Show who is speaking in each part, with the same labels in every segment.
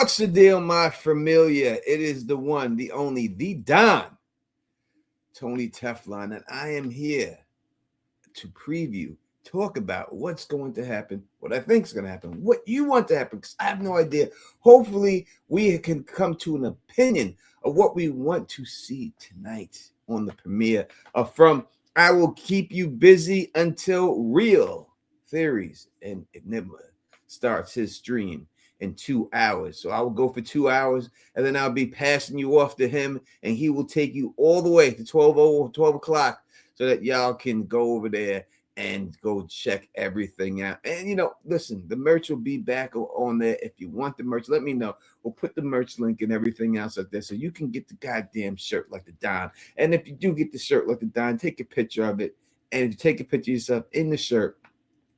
Speaker 1: What's the deal, my familia? It is the one, the only, the Don, Tony Teflon, and I am here to preview, talk about what's going to happen, what I think is going to happen, what you want to happen, because I have no idea. Hopefully, we can come to an opinion of what we want to see tonight on the premiere from I Will Keep You Busy Until Real Theories and Enigma starts his stream in 2 hours. So I will go for 2 hours, and then I'll be passing you off to him, and he will take you all the way to 12 o'clock so that y'all can go over there and go check everything out. And, listen, the merch will be back on there. If you want the merch, let me know. We'll put the merch link and everything else up there so you can get the goddamn shirt like the Don. And if you do get the shirt like the Don, take a picture of it. And if you take a picture of yourself in the shirt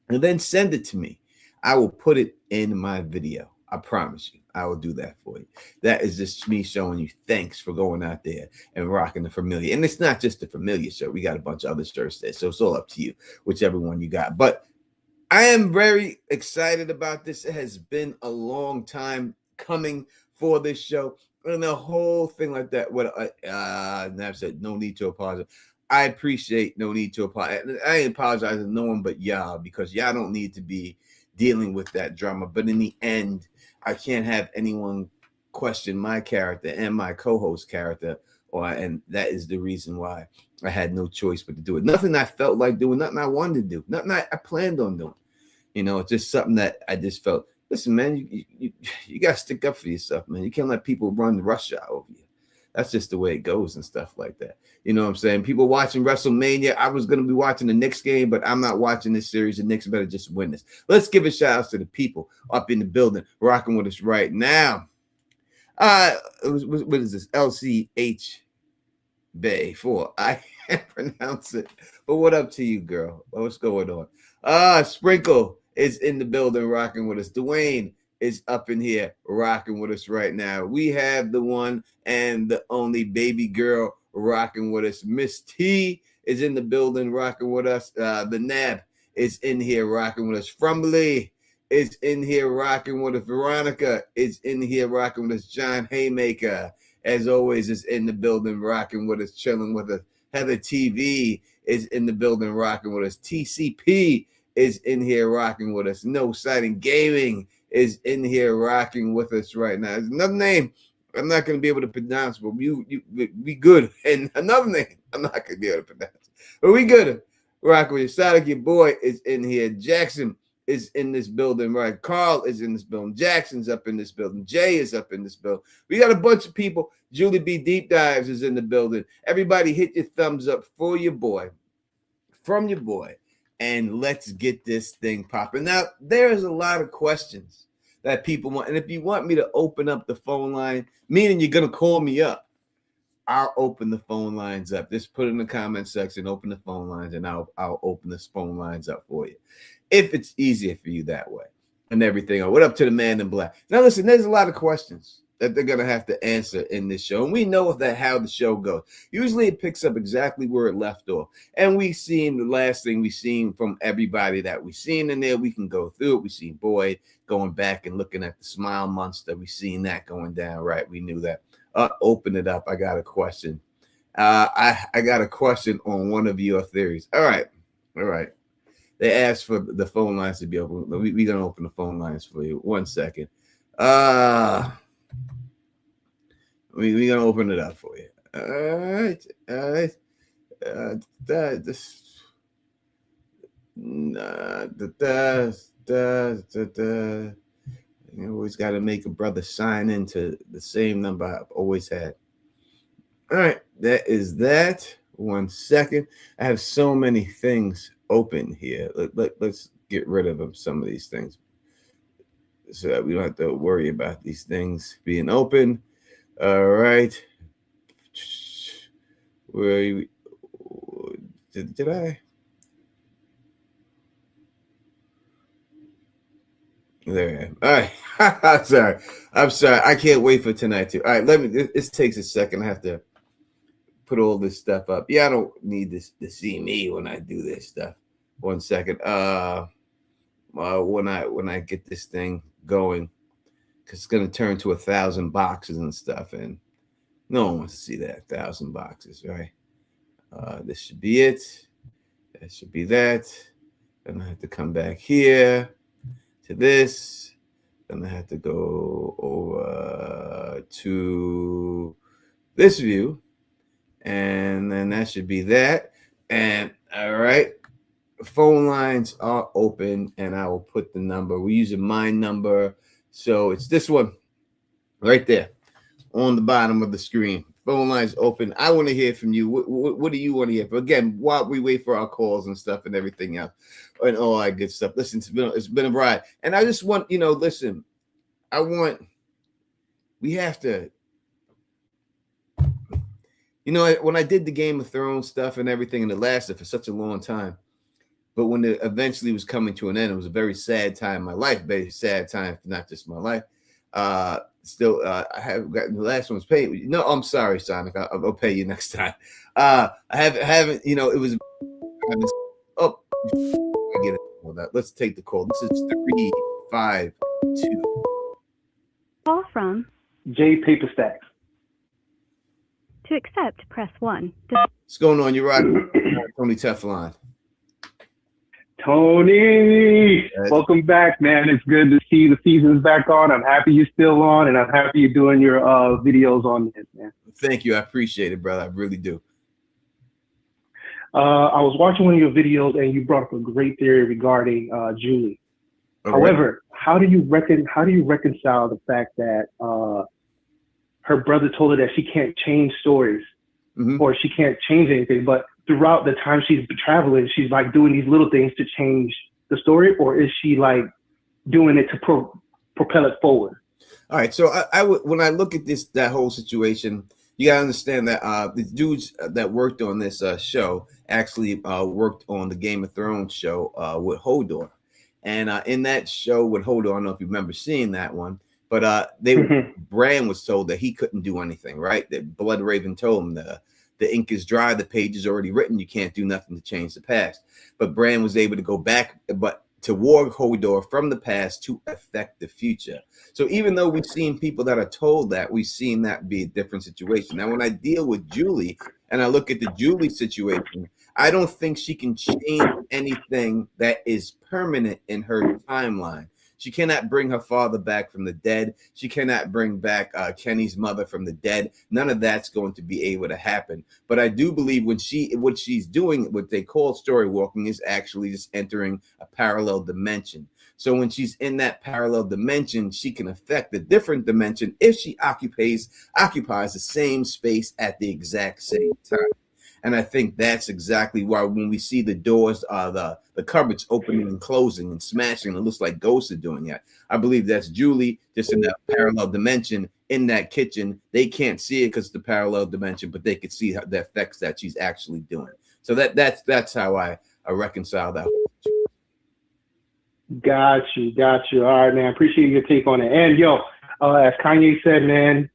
Speaker 1: and then send it to me, I will put it in my video. I promise you, I will do that for you. That is just me showing you thanks for going out there and rocking the Familiar. And it's not just the Familiar shirt. We got a bunch of other shirts there. So it's all up to you, whichever one you got. But I am very excited about this. It has been a long time coming for this show. And the whole thing like that. What Nav said, no need to apologize. I appreciate no need to apologize. I ain't apologizing to no one but y'all, because y'all don't need to be dealing with that drama. But in the end, I can't have anyone question my character and my co-host character, and that is the reason why I had no choice but to do it. Nothing I felt like doing, nothing I wanted to do, nothing I planned on doing. It's just something that I just felt. Listen, man, you got to stick up for yourself, man. You can't let people run rush hour over you. That's just the way it goes and stuff like that. You know what I'm saying? People watching WrestleMania. I was going to be watching the Knicks game, but I'm not watching this series. The Knicks better just win this. Let's give a shout out to the people up in the building rocking with us right now. What is this? LCH Bay 4. I can't pronounce it. But what up to you, girl? What's going on? Sprinkle is in the building rocking with us. Dwayne is up in here rocking with us right now. We have the one and the only baby girl rocking with us. Miss T is in the building rocking with us. The Nab is in here rocking with us. Frumbly is in here rocking with us. Veronica is in here rocking with us. John Haymaker, as always, is in the building rocking with us, chilling with us. Heather TV is in the building rocking with us. TCP is in here rocking with us. No Sighting Gaming is in here rocking with us right now. There's another name I'm not going to be able to pronounce, but we good. And another name I'm not going to be able to pronounce, but we good. Rocking with you. Sonic, your boy, is in here. Jackson is in this building, right? Carl is in this building. Jackson's up in this building. Jay is up in this building. We got a bunch of people. Julie B. Deep Dives is in the building. Everybody hit your thumbs up for your boy, from your boy. And let's get this thing popping. Now, there's a lot of questions that people want. And if you want me to open up the phone line, meaning you're going to call me up, I'll open the phone lines up. Just put it in the comment section, open the phone lines, and I'll open the phone lines up for you. If it's easier for you that way and everything. What up to the man in black? Now, listen, there's a lot of questions that they're going to have to answer in this show. And we know that how the show goes. Usually it picks up exactly where it left off. And we seen the last thing we seen from everybody that we seen in there. We can go through it. We seen Boyd going back and looking at the smile monster. We seen that going down, right? We knew that. Open it up. I got a question. I got a question on one of your theories. All right. They asked for the phone lines to be open. We're going to open the phone lines for you. 1 second. We're going to open it up for you. All right. You always got to make a brother sign into the same number I've always had. All right. That is that. 1 second. I have so many things open here. Let's get rid of them, some of these things, so that we don't have to worry about these things being open. All right. Where did I? There I am. All right. I'm sorry. I can't wait for tonight too. All right. This takes a second. I have to put all this stuff up. Yeah, I don't need this to see me when I do this stuff. 1 second. When I get this thing going, it's going to turn to 1,000 boxes and stuff, and no one wants to see that 1,000 boxes, right? This should be it. That should be that. Then I have to come back here to this. Then I have to go over to this view, and then that should be that. And all right, phone lines are open, and I will put the number. We're using my number, so it's this one right there on the bottom of the screen. Phone lines open. I want to hear from you. What do you want to hear? But again, while we wait for our calls and stuff and everything else and all that good stuff. Listen, it's been a ride, and I just want listen. We have to. When I did the Game of Thrones stuff and everything, and it lasted for such a long time, but when it eventually was coming to an end, it was a very sad time in my life. Very sad time, not just my life. Still, I have gotten the last one's paid. No, I'm sorry, Sonic. I'll pay you next time. I haven't. It was. Oh, I get it. Hold on. Let's take the call. This is 352.
Speaker 2: Call from
Speaker 3: J Paperstacks.
Speaker 2: To accept, press 1.
Speaker 1: What's going on? You're right. Tony Teflon.
Speaker 3: Tony, welcome back, man. It's good to see the season's back on. I'm happy you're still on, and I'm happy you're doing your videos on this, man.
Speaker 1: Thank you. I appreciate it, brother. I really do.
Speaker 3: I was watching one of your videos, and you brought up a great theory regarding Julie. Okay. However, how do you reconcile the fact that her brother told her that she can't change stories, or she can't change anything, but throughout the time she's traveling, she's like doing these little things to change the story, or is she like doing it to propel it forward?
Speaker 1: All right. So when I look at that whole situation, you gotta understand that the dudes that worked on this show actually worked on the Game of Thrones show with Hodor, and in that show with Hodor, I don't know if you remember seeing that one, but Bran was told that he couldn't do anything. Right? That Blood Raven told him the ink is dry, the page is already written, you can't do nothing to change the past. But Bran was able to go back, but toward Hodor from the past to affect the future. So even though we've seen people that are told that, we've seen that be a different situation. Now, when I deal with Julie and I look at the Julie situation, I don't think she can change anything that is permanent in her timeline. She cannot bring her father back from the dead. She cannot bring back Kenny's mother from the dead. None of that's going to be able to happen. But I do believe what she's doing, what they call story walking, is actually just entering a parallel dimension. So when she's in that parallel dimension, she can affect a different dimension if she occupies the same space at the exact same time. And I think that's exactly why when we see the doors, the cupboards opening and closing and smashing, it looks like ghosts are doing that. I believe that's Julie just in that parallel dimension in that kitchen. They can't see it because it's the parallel dimension, but they could see the effects that she's actually doing. So that's how I reconcile that.
Speaker 3: Got you. All right, man. Appreciate your take on it. And as Kanye said, man,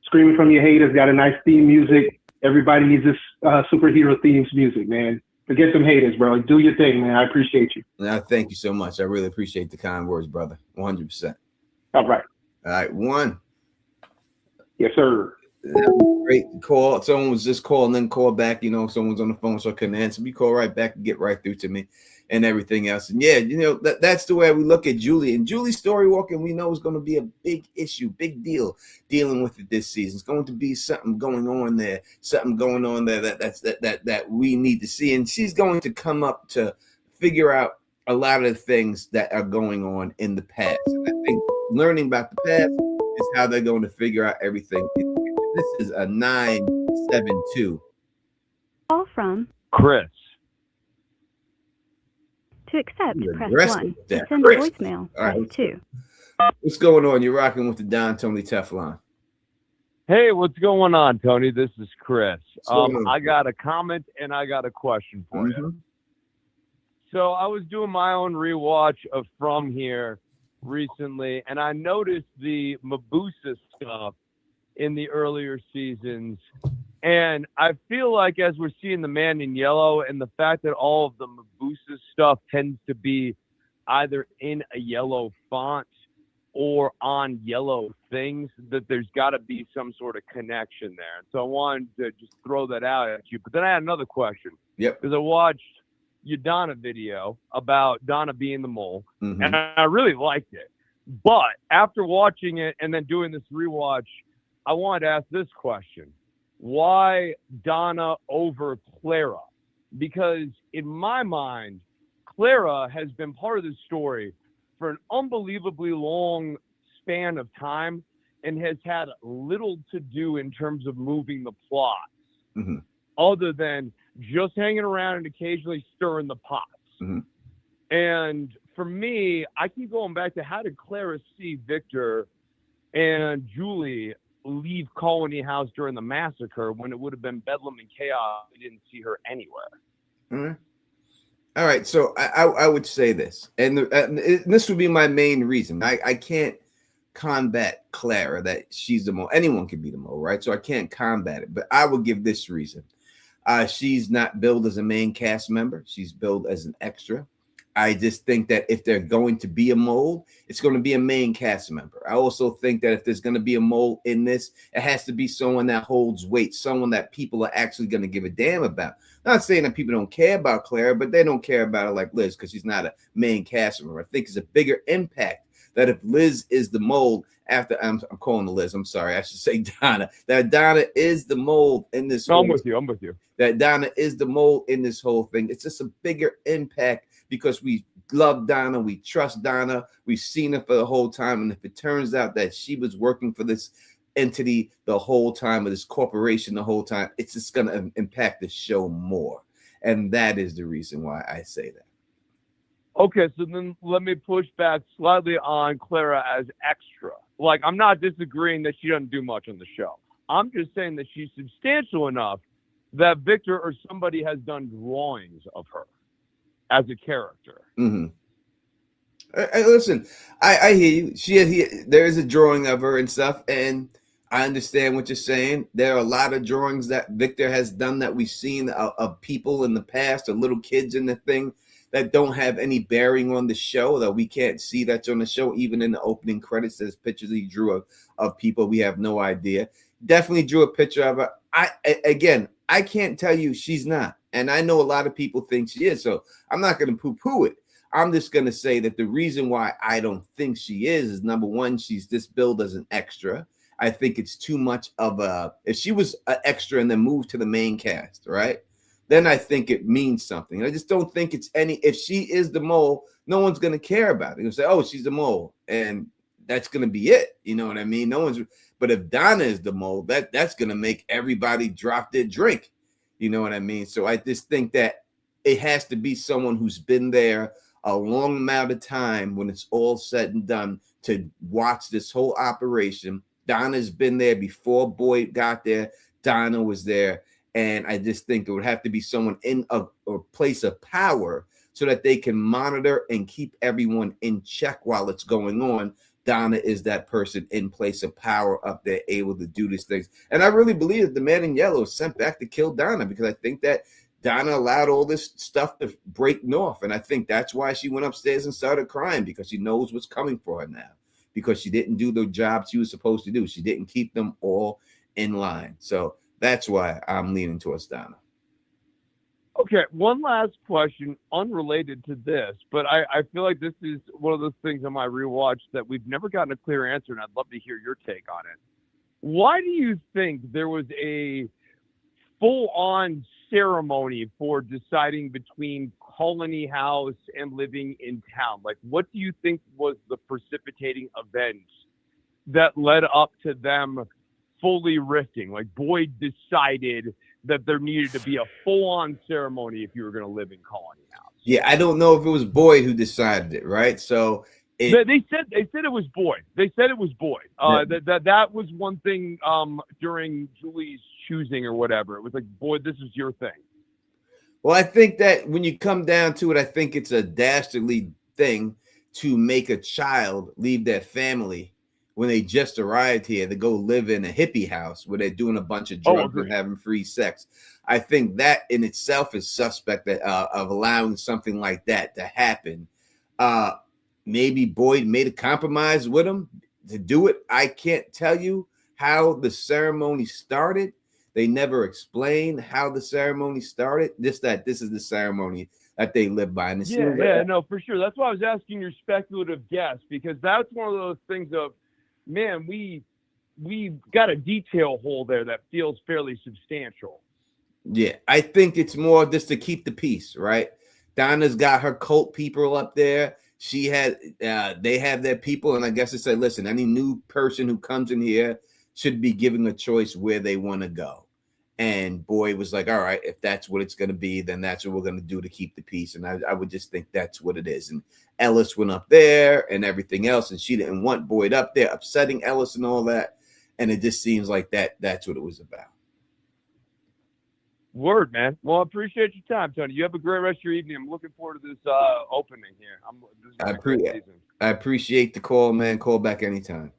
Speaker 3: screaming from your haters, got a nice theme music. Everybody needs this superhero themes music, man. Forget some haters, bro. Do your thing, man. I appreciate you.
Speaker 1: Thank you so much. I really appreciate the kind words, brother. 100%.
Speaker 3: All
Speaker 1: right, one.
Speaker 3: Yes, sir.
Speaker 1: Great call. Someone was just calling, then call back. Someone's on the phone, so I couldn't answer. You call right back and get right through to me and everything else. And yeah, that's the way we look at Julie. And Julie's story walking, we know is going to be a big issue, big deal dealing with it this season. It's going to be something going on there that we need to see. And she's going to come up to figure out a lot of the things that are going on in the past. And I think learning about the past is how they're going to figure out everything. This is a 972.
Speaker 2: Call from
Speaker 4: Chris.
Speaker 2: To accept, press 1. To send a voicemail, press 2.
Speaker 1: What's going on? You're rocking with the Don Tony Teflon.
Speaker 4: Hey, what's going on, Tony? This is Chris. I got a comment and I got a question for you. So I was doing my own rewatch of From Here recently, and I noticed the Mabusa stuff in the earlier seasons. And I feel like as we're seeing the Man in Yellow and the fact that all of the Mabusa stuff tends to be either in a yellow font or on yellow things, that there's got to be some sort of connection there. So I wanted to just throw that out at you. But then I had another question.
Speaker 1: Yep.
Speaker 4: Because I watched your Donna video about Donna being the mole, and I really liked it. But after watching it and then doing this rewatch, I wanted to ask this question. Why Donna over Clara? Because in my mind, Clara has been part of the story for an unbelievably long span of time and has had little to do in terms of moving the plot, other than just hanging around and occasionally stirring the pots. And for me, I keep going back to, how did Clara see Victor and Julie leave Colony House during the massacre when it would have been bedlam and chaos? We didn't see her anywhere.
Speaker 1: All right, so I would say this, and this would be my main reason. I can't combat Clara that she's the mole. Anyone can be the mole, right? So I can't combat it, but I will give this reason. She's not billed as a main cast member. She's billed as an extra. I just think that if they're going to be a mole, it's going to be a main cast member. I also think that if there's going to be a mole in this, it has to be someone that holds weight, someone that people are actually going to give a damn about. Not saying that people don't care about Clara, but they don't care about her like Liz because she's not a main cast member. I think it's a bigger impact that if Liz is the mole, after I'm calling her Liz, I'm sorry, I should say Donna, that Donna is the mole in this.
Speaker 4: No, I'm with you.
Speaker 1: That Donna is the mole in this whole thing. It's just a bigger impact because we love Donna, we trust Donna, we've seen her for the whole time. And if it turns out that she was working for this entity the whole time, or this corporation the whole time, it's just going to impact the show more. And that is the reason why I say that.
Speaker 4: Okay, so then let me push back slightly on Clara as extra. Like, I'm not disagreeing that she doesn't do much on the show. I'm just saying that she's substantial enough that Victor or somebody has done drawings of her as a character.
Speaker 1: Listen, I hear you. There is a drawing of her and stuff, and I understand what you're saying. There are a lot of drawings that Victor has done that we've seen of people in the past, or little kids in the thing, that don't have any bearing on the show, that we can't see that's on the show. Even in the opening credits, there's pictures he drew of people. We have no idea. Definitely drew a picture of her. I can't tell you she's not. And I know a lot of people think she is, so I'm not going to poo-poo it. I'm just going to say that the reason why I don't think she is number one, she's just billed as an extra. I think it's too much of if she was an extra and then moved to the main cast, right? Then I think it means something. I just don't think it's if she is the mole, no one's going to care about it. They'll say, oh, she's the mole. And that's going to be it. You know what I mean? But if Donna is the mole, that's going to make everybody drop their drink. You know what I mean? So I just think that it has to be someone who's been there a long amount of time when it's all said and done to watch this whole operation. Donna's been there before Boyd got there. Donna was there. And I just think it would have to be someone in a place of power so that they can monitor and keep everyone in check while it's going on. Donna is that person in place of power up there, able to do these things. And I really believe that the man in yellow is sent back to kill Donna, because I think that Donna allowed all this stuff to break north. And I think that's why she went upstairs and started crying, because she knows what's coming for her now, because she didn't do the job she was supposed to do. She didn't keep them all in line. So that's why I'm leaning towards Donna.
Speaker 4: Okay, one last question unrelated to this, but I feel like this is one of those things on my rewatch that we've never gotten a clear answer, and I'd love to hear your take on it. Why do you think there was a full-on ceremony for deciding between Colony House and living in town? Like, what do you think was the precipitating event that led up to them fully rifting? Like, Boyd decided that there needed to be a full-on ceremony if you were going to live in Colony House.
Speaker 1: Yeah, I don't know if it was Boyd who decided it, right? So
Speaker 4: they said it was Boyd. They said it was Boyd. That was one thing during Julie's choosing or whatever. It was like, Boyd, this is your thing.
Speaker 1: Well, I think that when you come down to it, I think it's a dastardly thing to make a child leave their family when they just arrived here to go live in a hippie house where they're doing a bunch of drugs and having free sex. I think that in itself is suspect of allowing something like that to happen. maybe Boyd made a compromise with him to do it. I can't tell you how the ceremony started. They never explained how the ceremony started. Just that this is the ceremony that they live by. And
Speaker 4: no, for sure. That's why I was asking your speculative guess, because that's one of those things of, man, we got a detail hole there that feels fairly substantial.
Speaker 1: Yeah, I think it's more just to keep the peace, right? Donna's got her cult people up there. She had, they have their people, and I guess it said, listen, any new person who comes in here should be given a choice where they want to go. And Boyd was like, all right, if that's what it's going to be, then that's what we're going to do to keep the peace. And I would just think that's what it is. And Ellis went up there and everything else, and she didn't want Boyd up there, upsetting Ellis and all that. And it just seems like that's what it was about.
Speaker 4: Word, man. Well, I appreciate your time, Tony. You have a great rest of your evening. I'm looking forward to this opening here.
Speaker 1: I appreciate the call, man. Call back anytime.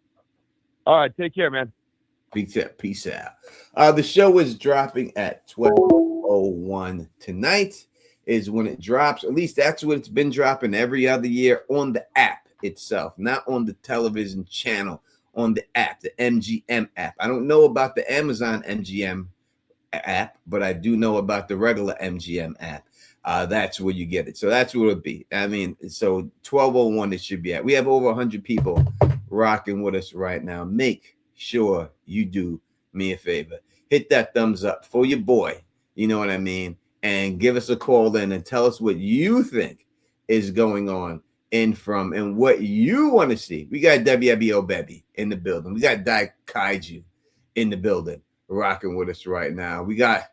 Speaker 4: All right, take care, man.
Speaker 1: Peace out. The show is dropping at 12:01 tonight is when it drops. At least that's what it's been dropping every other year on the app itself, not on the television channel, on the app, the MGM app. I don't know about the Amazon MGM app, but I do know about the regular MGM app. That's where you get it. So that's what it'll be. I mean, so 12:01 it should be at. We have over 100 people rocking with us right now. Make sure you do me a favor. Hit that thumbs up for your boy. You know what I mean? And give us a call then and tell us what you think is going on and what you want to see. We got WBO Baby in the building. We got Dai Kaiju in the building rocking with us right now. We got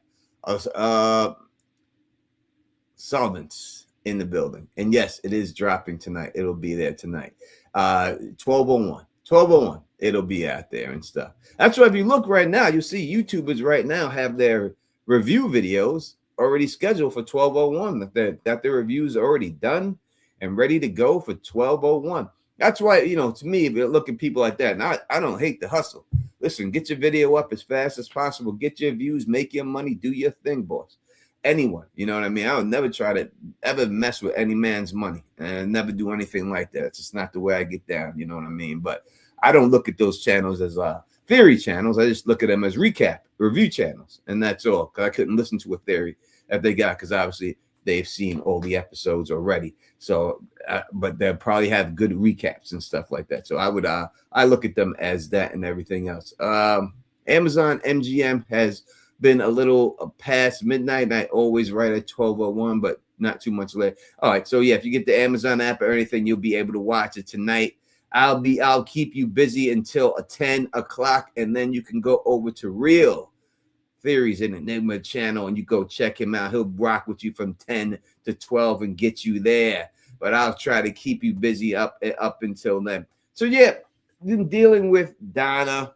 Speaker 1: Solvents in the building. And yes, it is dropping tonight. It'll be there tonight. 12:01. It'll be out there and stuff. That's why if you look right now, you see YouTubers right now have their review videos already scheduled for 12:01. That their reviews are already done and ready to go for 12:01. That's why, to me, if you look at people like that, and I don't hate the hustle. Listen, get your video up as fast as possible. Get your views, make your money, do your thing, boss. Anyone, you know what I mean? I would never try to ever mess with any man's money and never do anything like that. It's just not the way I get down, you know what I mean? But I don't look at those channels as theory channels. I just look at them as review channels, and that's all. Because I couldn't listen to a theory that they got, because obviously they've seen all the episodes already. So, but they'll probably have good recaps and stuff like that. So I look at them as that and everything else. Amazon MGM has been a little past midnight, and I always write at 12:01, but not too much later. All right, so yeah, if you get the Amazon app or anything, you'll be able to watch it tonight. I'll keep you busy until 10 o'clock, and then you can go over to Real Theories in Enigma channel, and you go check him out. He'll rock with you from 10 to 12 and get you there. But I'll try to keep you busy up until then. So yeah, been dealing with Donna.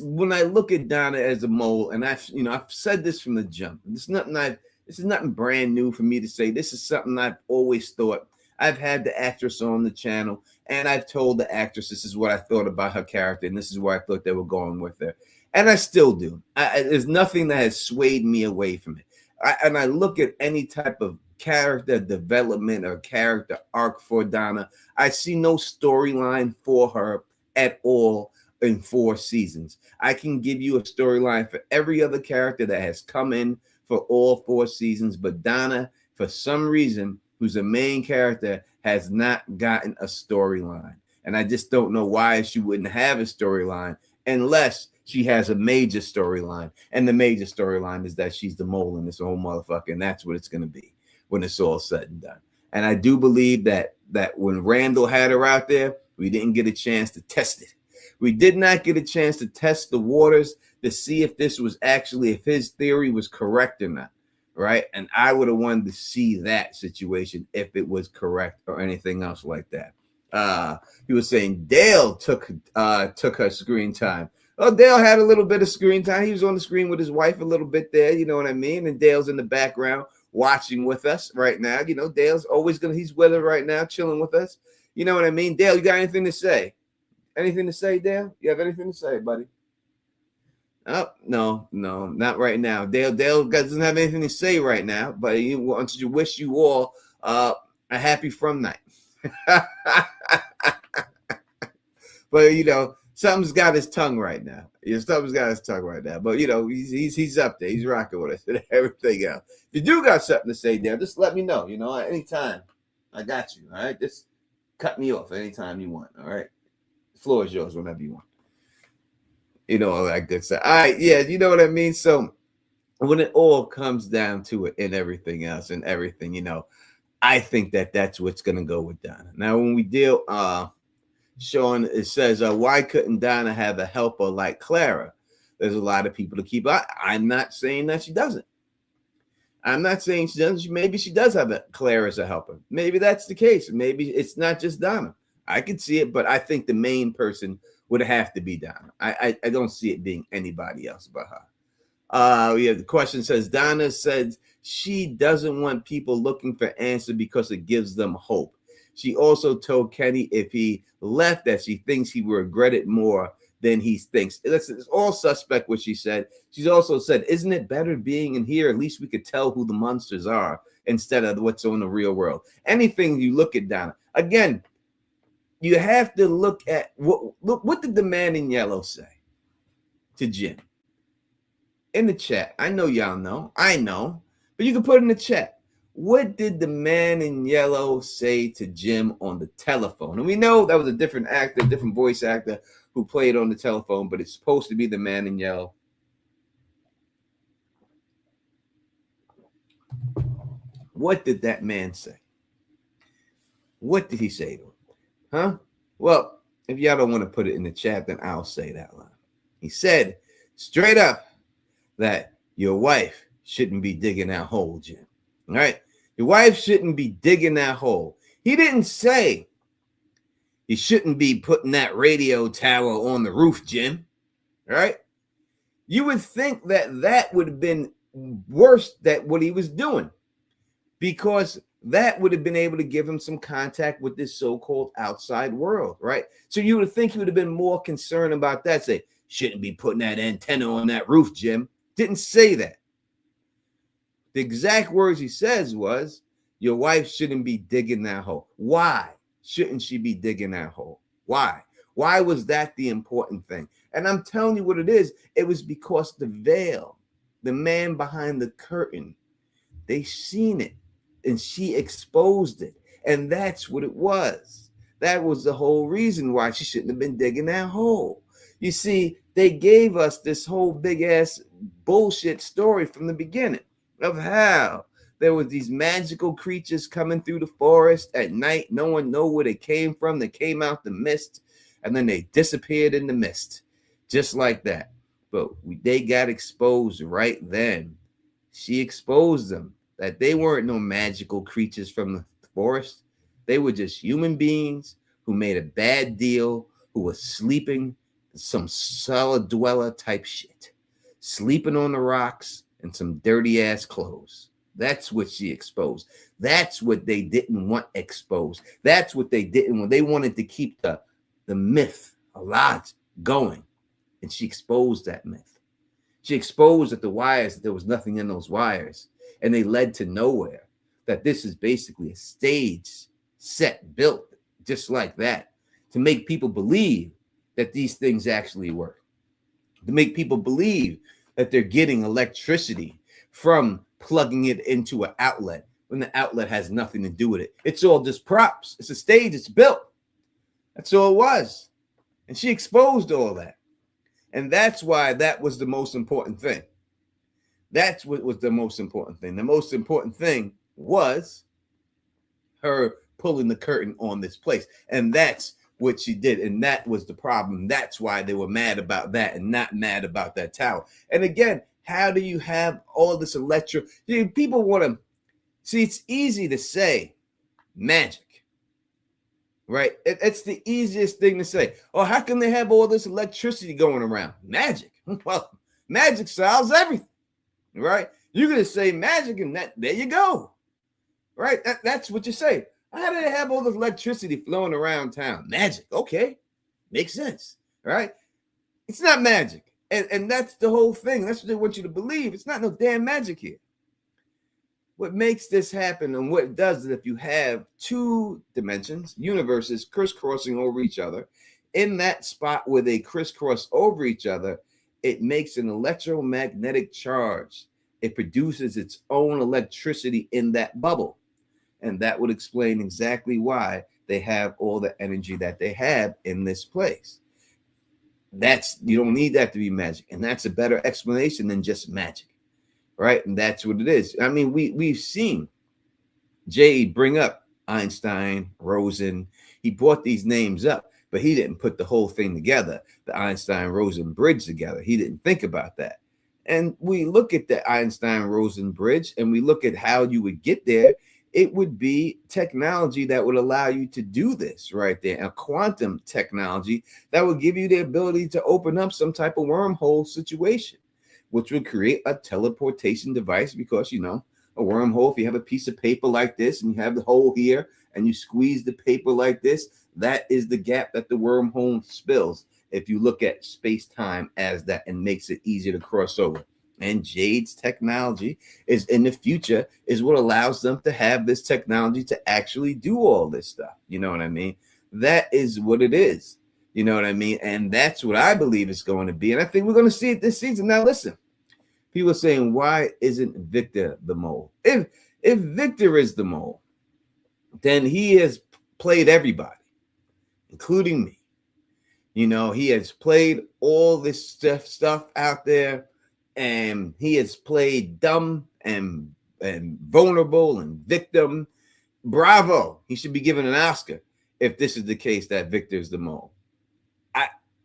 Speaker 1: When I look at Donna as a mole, and I've said this from the jump. This is nothing brand new for me to say. This is something I've always thought. I've had the actress on the channel, and I've told the actress this is what I thought about her character, and this is where I thought they were going with her. And I still do. There's nothing that has swayed me away from it. I look at any type of character development or character arc for Donna. I see no storyline for her at all in 4 seasons. I can give you a storyline for every other character that has come in for all 4 seasons, but Donna, for some reason, who's a main character, has not gotten a storyline. And I just don't know why she wouldn't have a storyline unless she has a major storyline. And the major storyline is that she's the mole in this whole motherfucker, and that's what it's going to be when it's all said and done. And I do believe that when Randall had her out there, we didn't get a chance to test it. We did not get a chance to test the waters to see if if his theory was correct or not. Right. And I would have wanted to see that situation if it was correct or anything else like that. He was saying Dale took her screen time. Oh, Dale had a little bit of screen time. He was on the screen with his wife a little bit there. You know what I mean? And Dale's in the background watching with us right now. Dale's he's with her right now, chilling with us. You know what I mean? Dale, you got anything to say? Anything to say, Dale? You have anything to say, buddy? Oh, no, not right now. Dale doesn't have anything to say right now, but he wants to wish you all a happy From night. But something's got his tongue right now. Something's got his tongue right now. But he's up there. He's rocking with us and everything else. If you do got something to say there, just let me know. Anytime. I got you. All right. Just cut me off anytime you want. All right. The floor is yours whenever you want. All that good stuff. All right. Yeah. You know what I mean? So when it all comes down to it and everything else and everything, I think that's what's going to go with Donna. Now, when we deal, Sean, it says, why couldn't Donna have a helper like Clara? There's a lot of people to keep. I'm not saying that she doesn't. I'm not saying she doesn't. Maybe she does have Clara as a helper. Maybe that's the case. Maybe it's not just Donna. I could see it, but I think the main person would have to be Donna. I don't see it being anybody else but her. The question says, Donna said she doesn't want people looking for answers because it gives them hope. She also told Kenny if he left that she thinks he will regret it more than he thinks. It's all suspect what she said. She's also said, isn't it better being in here? At least we could tell who the monsters are instead of what's on the real world. Anything you look at Donna. Again, you have to look at what did the man in yellow say to Jim? In the chat. I know y'all know. I know. But you can put it in the chat. What did the man in yellow say to Jim on the telephone? And we know that was a different actor, different voice actor who played on the telephone, but it's supposed to be the man in yellow. What did that man say? What did he say to him? Huh? Well, if y'all don't want to put it in the chat, then I'll say that line. He said straight up that your wife shouldn't be digging that hole, Jim. All right? Your wife shouldn't be digging that hole. He didn't say you shouldn't be putting that radio tower on the roof, Jim. All right? You would think that would have been worse than what he was doing, because that would have been able to give him some contact with this so-called outside world, right? So you would think he would have been more concerned about that. Say, shouldn't be putting that antenna on that roof, Jim. Didn't say that. The exact words he says was, your wife shouldn't be digging that hole. Why shouldn't she be digging that hole? Why? Why was that the important thing? And I'm telling you what it is. It was because the veil, the man behind the curtain, they seen it and she exposed it. And that's what it was. That was the whole reason why she shouldn't have been digging that hole. You see, they gave us this whole big ass bullshit story from the beginning of how there was these magical creatures coming through the forest at night. No one knew where they came from. They came out the mist and then they disappeared in the mist, just like that. But they got exposed right then. She exposed them that they weren't no magical creatures from the forest. They were just human beings who made a bad deal, who were sleeping some solid dweller type shit, sleeping on the rocks in some dirty ass clothes. That's what she exposed. That's what they didn't want exposed. That's what they didn't want. They wanted to keep the myth alive going. And she exposed that myth. She exposed that the wires, that there was nothing in those wires. And they led to nowhere. That this is basically a stage set built just like that to make people believe that these things actually work. To make people believe that they're getting electricity from plugging it into an outlet when the outlet has nothing to do with it. It's all just props. It's a stage. It's built. That's all it was. And she exposed all that. And that's why that was the most important thing. That's what was the most important thing. The most important thing was her pulling the curtain on this place. And that's what she did. And that was the problem. That's why they were mad about that and not mad about that tower. And again, how do you have all this people want to see? It's easy to say magic, right? It's the easiest thing to say. Oh, how can they have all this electricity going around? Magic. Well, magic solves everything, right? You're going to say magic and there you go, right? That's what you say. How do they have all this electricity flowing around town? Magic. Okay. Makes sense, right? It's not magic. And that's the whole thing. That's what they want you to believe. It's not no damn magic here. What makes this happen and what it does is if you have two dimensions, universes crisscrossing over each other, in that spot where they crisscross over each other, it makes an electromagnetic charge. It produces its own electricity in that bubble. And that would explain exactly why they have all the energy that they have in this place. You don't need that to be magic. And that's a better explanation than just magic. Right? And that's what it is. I mean, we've seen Jade bring up Einstein, Rosen. He brought these names up, but he didn't put the whole thing together, the Einstein-Rosen bridge together. He didn't think about that. And we look at the Einstein-Rosen bridge and we look at how you would get there. It would be technology that would allow you to do this right there, a quantum technology that would give you the ability to open up some type of wormhole situation, which would create a teleportation device because, you know, a wormhole, if you have a piece of paper like this and you have the hole here and you squeeze the paper like this, that is the gap that the wormhole spills. If you look at space-time as that and makes it easier to cross over. And Jade's technology is in the future is what allows them to have this technology to actually do all this stuff. You know what I mean? That is what it is. You know what I mean? And that's what I believe it's going to be. And I think we're going to see it this season. Now, listen, people are saying, why isn't Victor the mole? If Victor is the mole, then he has played everybody, including me. You know, he has played all this stuff out there, and he has played dumb and vulnerable and victim. Bravo. He should be given an Oscar if this is the case that Victor is the mole.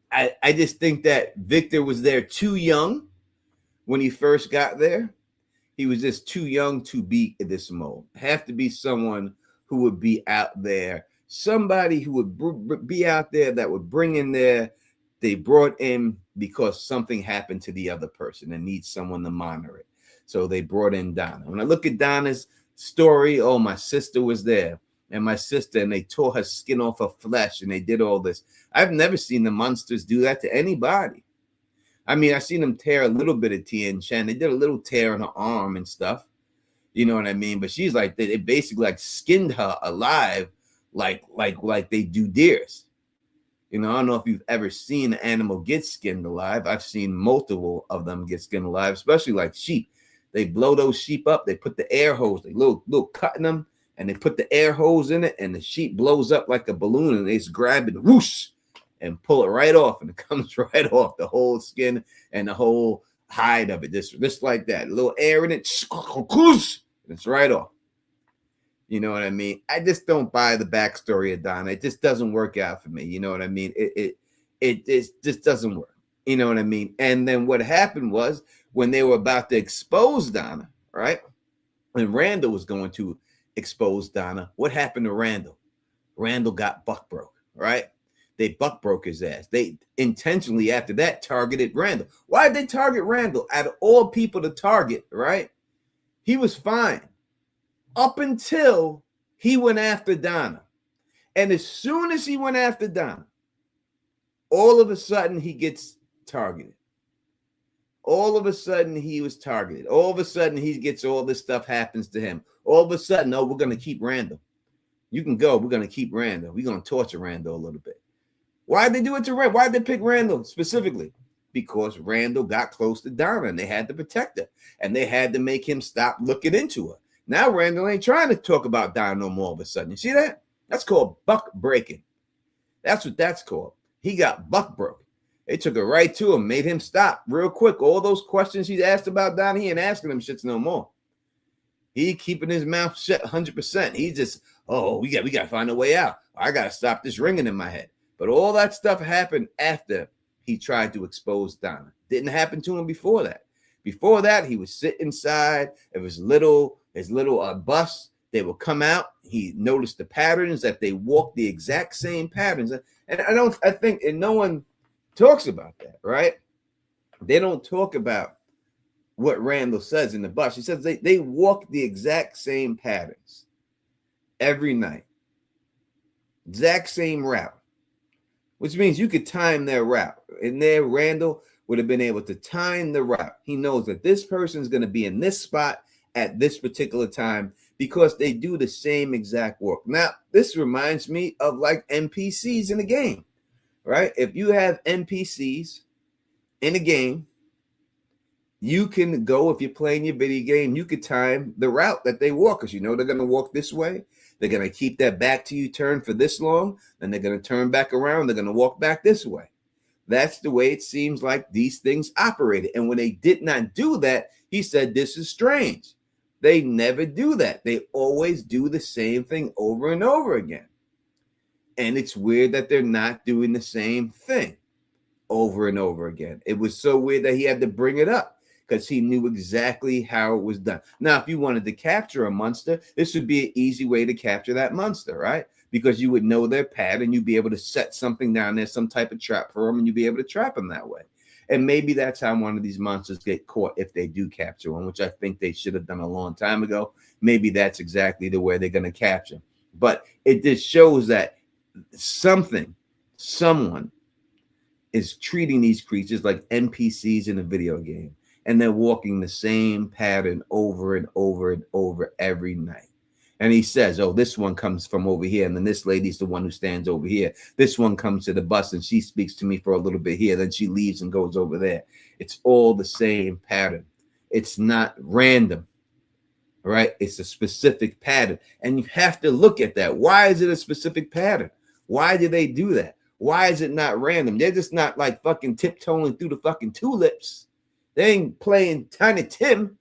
Speaker 1: I just think that Victor was there too young when he first got there. He was just too young to be this mole. Have to be someone who would be out there, somebody who would be out there that would bring in there. They brought in because something happened to the other person and needs someone to monitor it. So they brought in Donna. When I look at Donna's story, oh, my sister was there. And my sister, and they tore her skin off her flesh, and they did all this. I've never seen the monsters do that to anybody. I mean, I seen them tear a little bit of Tien Shan. They did a little tear on her arm and stuff. You know what I mean? But she's like, they basically like skinned her alive, like they do deers. You know, I don't know if you've ever seen an animal get skinned alive. I've seen multiple of them get skinned alive, especially like sheep. They blow those sheep up. They put the air hose, they little cut in them. And they put the air hose in it, and the sheep blows up like a balloon, and they just grab it, whoosh, and pull it right off, and it comes right off, the whole skin and the whole hide of it, just like that. A little air in it, and it's right off. You know what I mean? I just don't buy the backstory of Donna. It just doesn't work out for me. You know what I mean? It just doesn't work. You know what I mean? And then what happened was when they were about to expose Donna, right? And Randall was going to expose Donna. What happened to Randall? Randall got buck broke, right? They buck broke his ass. They intentionally after that targeted Randall. Why did they target Randall? Out of all people to target, right? He was fine up until he went after Donna. And as soon as he went after Donna, all of a sudden he gets targeted. All of a sudden he was targeted. All of a sudden he gets all this stuff happens to him. All of a sudden, no, we're going to keep Randall. You can go. We're going to keep Randall. We're going to torture Randall a little bit. Why did they do it to Randall? Why did they pick Randall specifically? Because Randall got close to Donna and they had to protect her. And they had to make him stop looking into her. Now Randall ain't trying to talk about Donna no more all of a sudden. You see that? That's called buck breaking. That's what that's called. He got buck broke. They took it right to him, made him stop real quick. All those questions he asked about Donna, he ain't asking them shits no more. He keeping his mouth shut 100%. He just, we got to find a way out. I got to stop this ringing in my head. But all that stuff happened after he tried to expose Donna. Didn't happen to him before that. Before that, he would sit inside of his little bus. They would come out. He noticed the patterns that they walked the exact same patterns. And I think no one talks about that, right? They don't talk about what Randall says in the bus. He says they walk the exact same patterns every night. Exact same route. Which means you could time their route. And there, Randall would have been able to time the route. He knows that this person is going to be in this spot at this particular time because they do the same exact work. Now, this reminds me of like NPCs in a game, right? If you have NPCs in a game, you can go, if you're playing your video game, you could time the route that they walk, because you know they're going to walk this way. They're going to keep that back to you turn for this long, then they're going to turn back around. They're going to walk back this way. That's the way it seems like these things operated. And when they did not do that, he said, this is strange. They never do that. They always do the same thing over and over again. And it's weird that they're not doing the same thing over and over again. It was so weird that he had to bring it up because he knew exactly how it was done. Now, if you wanted to capture a monster, this would be an easy way to capture that monster, right? Because you would know their pattern, you'd be able to set something down there, some type of trap for them, and you'd be able to trap them that way. And maybe that's how one of these monsters get caught if they do capture one, which I think they should have done a long time ago. Maybe that's exactly the way they're going to capture. But it just shows that someone is treating these creatures like NPCs in a video game, and they're walking the same pattern over and over and over every night. And he says, oh, this one comes from over here, and then this lady's the one who stands over here. This one comes to the bus, and she speaks to me for a little bit here. Then she leaves and goes over there. It's all the same pattern. It's not random, right? It's a specific pattern. And you have to look at that. Why is it a specific pattern? Why do they do that? Why is it not random? They're just not like fucking tiptoeing through the fucking tulips. They ain't playing Tiny Tim.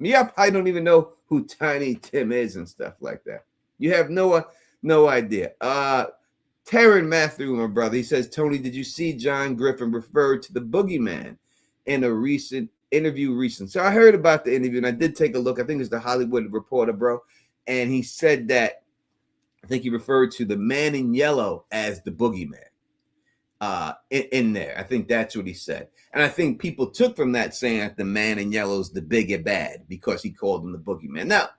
Speaker 1: Yep, I don't even know who Tiny Tim is and stuff like that. You have no idea. Taryn Matthew, my brother, he says, Tony, did you see John Griffin referred to the boogeyman in a recent interview? So I heard about the interview, and I did take a look. I think it's the Hollywood Reporter, bro. And he said that, I think he referred to the man in yellow as the boogeyman in there. I think that's what he said. And I think people took from that saying that the man in yellow is the big and bad because he called him the boogeyman. Now,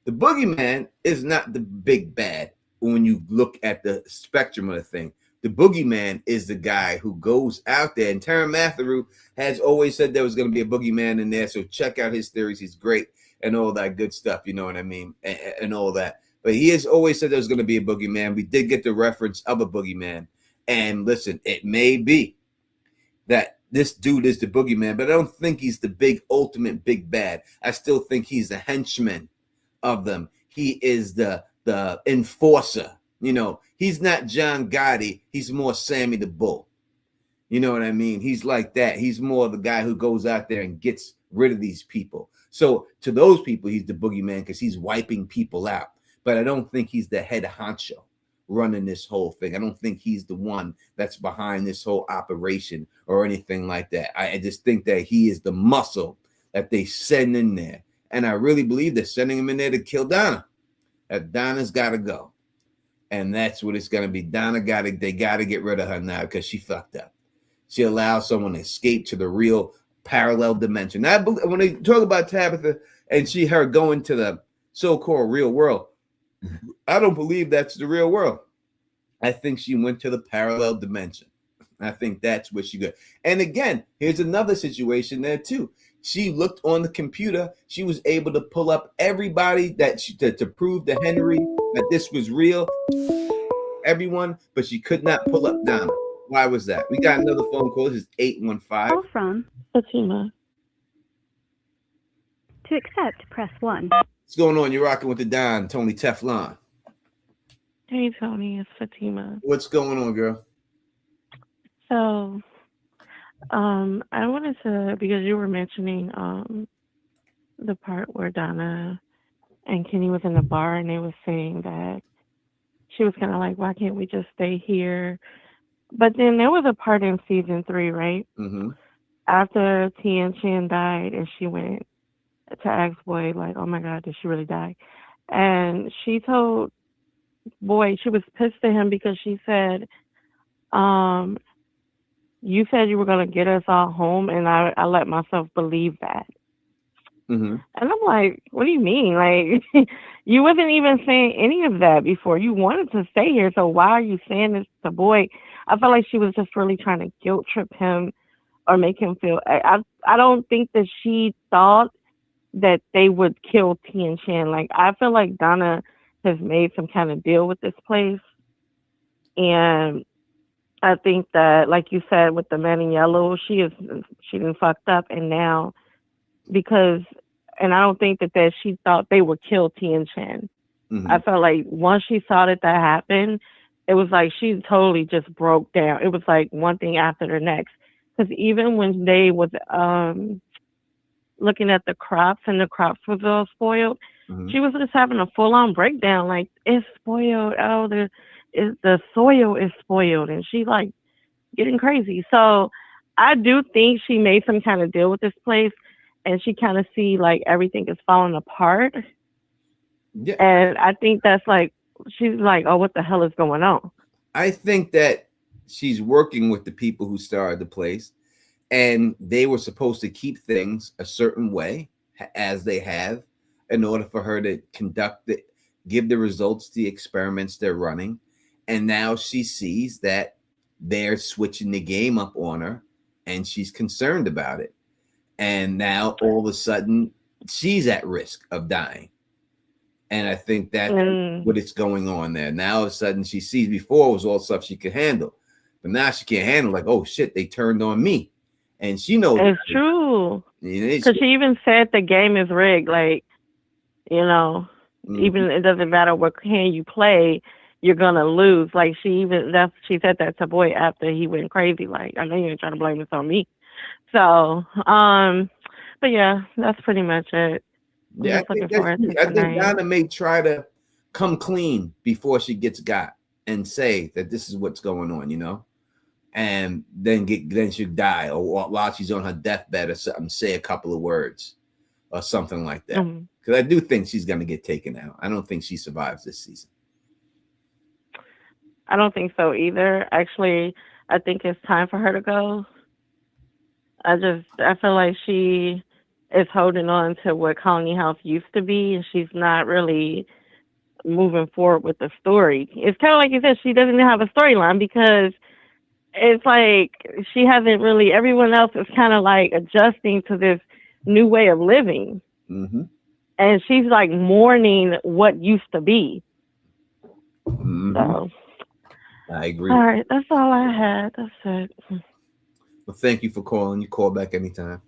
Speaker 1: the boogeyman is not the big bad when you look at the spectrum of the thing. The boogeyman is the guy who goes out there. And Taryn Matthew has always said there was going to be a boogeyman in there. So check out his theories. He's great and all that good stuff. You know what I mean? And all that. But he has always said there was going to be a boogeyman. We did get the reference of a boogeyman. And listen, it may be that this dude is the boogeyman, but I don't think he's the big, ultimate big bad. I still think he's the henchman of them. He is the enforcer. You know, he's not John Gotti. He's more Sammy the Bull. You know what I mean? He's like that. He's more the guy who goes out there and gets rid of these people. So to those people, he's the boogeyman because he's wiping people out. But I don't think he's the head honcho running this whole thing. I don't think he's the one that's behind this whole operation or anything like that. I just think that he is the muscle that they send in there. And I really believe they're sending him in there to kill Donna. That Donna's got to go. And that's what it's going to be. They got to get rid of her now because she fucked up. She allowed someone to escape to the real parallel dimension. Now, when they talk about Tabitha and her going to the so-called real world, I don't believe that's the real world. I think she went to the parallel dimension. I think that's where she got. And again, here's another situation there too. She looked on the computer. She was able to pull up everybody to prove to Henry that this was real. Everyone, but she could not pull up Donna. Why was that? We got another phone call. This is 815.
Speaker 2: Call from
Speaker 5: Fatima.
Speaker 2: To accept, press 1.
Speaker 1: What's going on? You're rocking with the Don, Tony Teflon.
Speaker 5: Hey, Tony, it's Fatima.
Speaker 1: What's going on, girl?
Speaker 5: So, I wanted to, because you were mentioning the part where Donna and Kenny was in the bar and they were saying that she was kind of like, why can't we just stay here? But then there was a part in season 3, right?
Speaker 1: Mm-hmm.
Speaker 5: After Tien Chin died and she went to ask Boy, like, oh my God, did she really die? And she told Boy, she was pissed at him because she said, you said you were going to get us all home, and I let myself believe that.
Speaker 1: Mm-hmm.
Speaker 5: And I'm like, what do you mean? Like, you wasn't even saying any of that before. You wanted to stay here, so why are you saying this to Boy? I felt like she was just really trying to guilt trip him or make him feel. I don't think that she thought that they would kill Tien Chan. Like, I feel like Donna has made some kind of deal with this place, and I think that, like you said, with the man in yellow, she done fucked up, and now because, and I don't think that she thought they would kill Tien Chan.
Speaker 1: Mm-hmm.
Speaker 5: I felt like once she saw that happened, it was like she totally just broke down. It was like one thing after the next. Because even when they was looking at the crops and the crops was all spoiled,
Speaker 1: Mm-hmm.
Speaker 5: she was just having a full on breakdown. Like, it's spoiled. Oh, the soil is spoiled, and she like getting crazy. So I do think she made some kind of deal with this place, and she kind of see like everything is falling apart.
Speaker 1: Yeah.
Speaker 5: And I think that's like, she's like, oh, what the hell is going on?
Speaker 1: I think that she's working with the people who started the place, and they were supposed to keep things a certain way as they have in order for her to conduct it, give the results to the experiments they're running. And now she sees that they're switching the game up on her, and she's concerned about it. And now all of a sudden she's at risk of dying. And I think that's what is going on there. Now all of a sudden she sees, before it was all stuff she could handle, but now she can't handle, like, oh shit, they turned on me. And she knows
Speaker 5: it's true. Because she even said the game is rigged. Like, you know, even it doesn't matter what hand you play, you're gonna lose. Like, she said that to Boy after he went crazy. Like, I know you ain't trying to blame this on me. So, but yeah, that's pretty much it.
Speaker 1: Yeah, I think Donna may try to come clean before she gets got and say that this is what's going on, you know, and then she'll die, or while she's on her deathbed or something, say a couple of words or something like that. Because I do think she's going to get taken out. I don't think she survives this season.
Speaker 5: I don't think so either. Actually, I think it's time for her to go. I feel like she is holding on to what Colony House used to be, and she's not really moving forward with the story. It's kind of like you said, she doesn't have a storyline, because it's like she hasn't really, everyone else is kind of like adjusting to this new way of living.
Speaker 1: Mm-hmm.
Speaker 5: And she's like mourning what used to be.
Speaker 1: Mm-hmm.
Speaker 5: So
Speaker 1: I agree.
Speaker 5: All right, that's all I had. That's it.
Speaker 1: Well, thank you for calling. You call back anytime.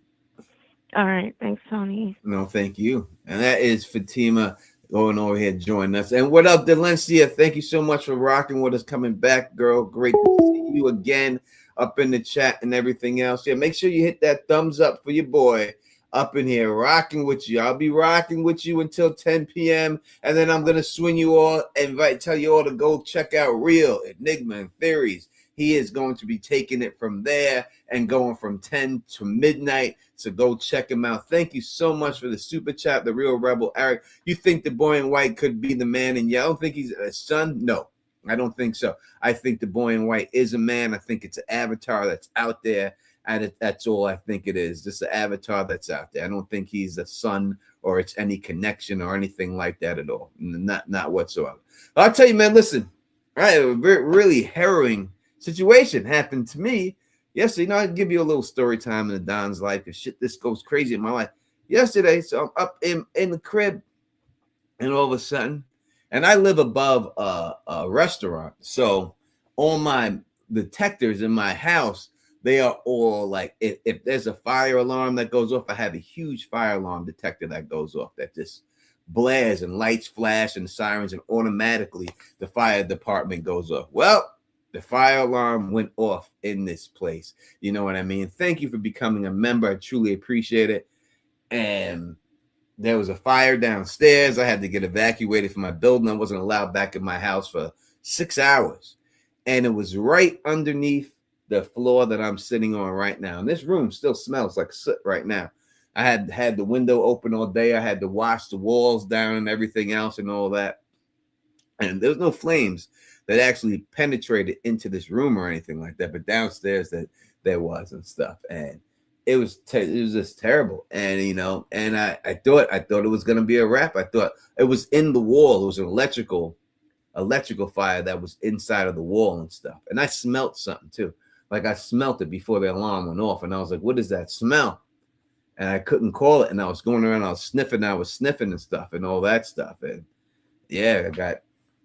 Speaker 5: All right, thanks, Tony.
Speaker 1: No, thank you. And that is Fatima going over here joining us. And what up, Delencia? Thank you so much for rocking with us, coming back, girl. Great to see you again up in the chat and everything else. Yeah, make sure you hit that thumbs up for your boy up in here, rocking with you. I'll be rocking with you until 10 p.m. And then I'm going to swing you all, tell you all to go check out Real Enigma and Theories. He is going to be taking it from there and going from 10 to midnight. So go check him out. Thank you so much for the super chat, the Real Rebel Eric. You think the boy in white could be the man in yellow? I don't think he's a son. No, I don't think so. I think the boy in white is a man. I think it's an avatar that's out there. And that's all I think it is. Just an avatar that's out there. I don't think he's a son or it's any connection or anything like that at all. Not whatsoever. But I'll tell you, man, listen, I have a really harrowing situation happened to me yesterday. You know, I'd give you a little story time in the Don's life, because shit, this goes crazy in my life. Yesterday, so I'm up in the crib, and all of a sudden, and I live above a restaurant, so all my detectors in my house, they are all like, if there's a fire alarm that goes off, I have a huge fire alarm detector that goes off that just blares and lights flash and sirens, and automatically the fire department goes off. Well, the fire alarm went off in this place. You know what I mean? Thank you for becoming a member. I truly appreciate it. And there was a fire downstairs. I had to get evacuated from my building. I wasn't allowed back in my house for 6 hours. And it was right underneath the floor that I'm sitting on right now. And this room still smells like soot right now. I had the window open all day. I had to wash the walls down and everything else and all that. And there was no flames that actually penetrated into this room or anything like that, but downstairs that there was and stuff. And it was just terrible. And you know, and I thought it was gonna be a wrap. I thought it was in the wall. It was an electrical fire that was inside of the wall and stuff. And I smelt something too. Like I smelt it before the alarm went off, and I was like, what is that smell? and I couldn't call it. And I was going around, I was sniffing and stuff and all that stuff. And yeah, I got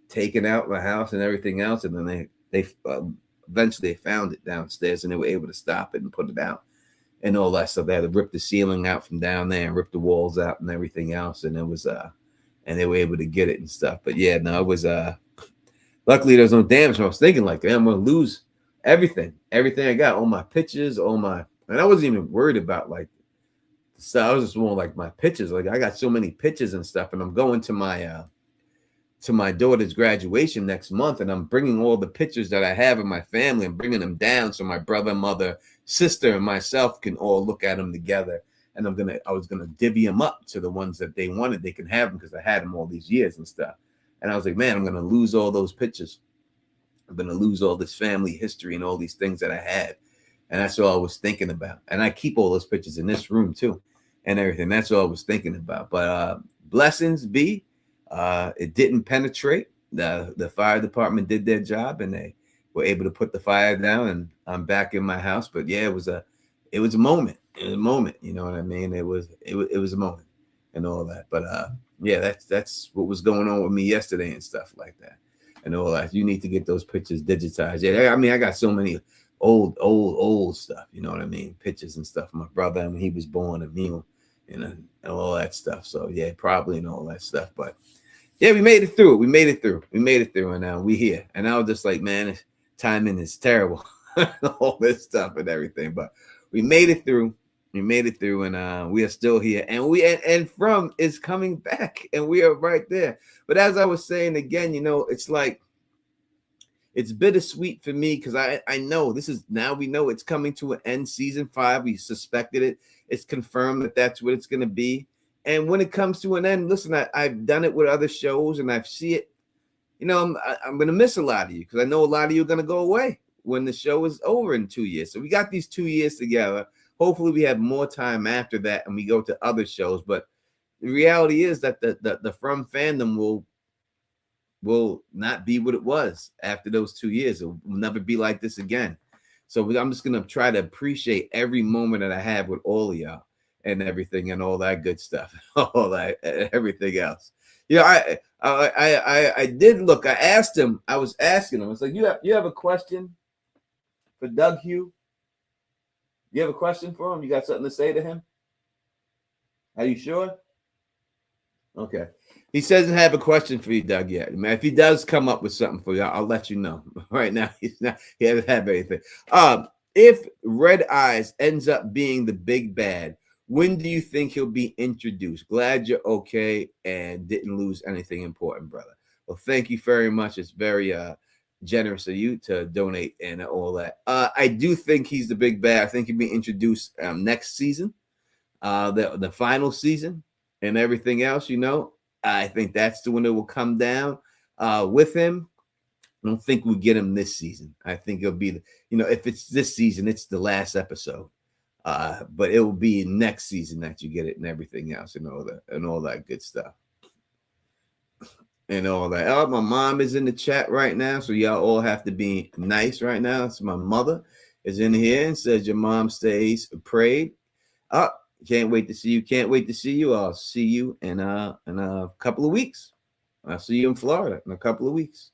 Speaker 1: taken out of my house and everything else. And then they eventually found it downstairs, and they were able to stop it and put it out and all that stuff. They had to rip the ceiling out from down there and rip the walls out and everything else. And it was and they were able to get it and stuff. But yeah, no, it was luckily there was no damage. I was thinking like, I'm gonna lose everything I got, all my pictures, and I wasn't even worried about like stuff. I was just more like my pictures. Like I got so many pictures and stuff, and I'm going to my daughter's graduation next month, and I'm bringing all the pictures that I have of my family and bringing them down so my brother, mother, sister, and myself can all look at them together. And I was gonna divvy them up to the ones that they wanted. They can have them because I had them all these years and stuff. And I was like, man, I'm gonna lose all those pictures. I'm gonna lose all this family history and all these things that I had. And that's all I was thinking about. And I keep all those pictures in this room too, and everything. That's all I was thinking about. But blessings be, it didn't penetrate. The fire department did their job, and they were able to put the fire down. And I'm back in my house. But yeah, it was a moment. It was a moment, you know what I mean? It was a moment and all that. But yeah, that's what was going on with me yesterday and stuff like that and all that. You need to get those pictures digitized. Yeah, I mean, I got so many old stuff, you know what I mean? Pictures and stuff. My brother, when he was born, and me, and all that stuff. So yeah, probably and all that stuff. But yeah, we made it through. We made it through, and now we here. And I was just like, man, timing is terrible. All this stuff and everything. But we made it through. And we are still here, and From is coming back, and we are right there. But as I was saying again, you know, it's like it's bittersweet for me because I know this is, now we know it's coming to an end. Season 5, we suspected it. It's confirmed that that's what it's going to be. And when it comes to an end, listen, I've done it with other shows, and I see it. You know, I'm going to miss a lot of you because I know a lot of you are going to go away when the show is over in 2 years. So we got these 2 years together. Hopefully we have more time after that and we go to other shows. But the reality is that the From fandom will not be what it was after those 2 years. It will never be like this again. So I'm just going to try to appreciate every moment that I have with all of y'all and everything and all that good stuff, all that, everything else. You know, I did look. I asked him. I was asking him. I was like, you have a question for Doug Hugh? You have a question for him? You got something to say to him? Are you sure? Okay. He doesn't have a question for you, Doug, yet. Man, if he does come up with something for you, I'll let you know. Right now, he doesn't have anything. If Red Eyes ends up being the big bad, when do you think he'll be introduced? Glad you're okay and didn't lose anything important, brother. Well, thank you very much. It's very generous of you to donate and all that. I do think he's the big bad. I think he'll be introduced next season, the final season and everything else, you know. I think that's the one that will come down with him. I don't think we'll get him this season. I think it'll be, you know, if it's this season, it's the last episode. But it will be next season that you get it and everything else and all that good stuff. And all that. Oh, my mom is in the chat right now, so y'all all have to be nice right now. So my mother is in here and says your mom stays prayed. Can't wait to see you. Can't wait to see you. I'll see you in a couple of weeks. I'll see you in Florida in a couple of weeks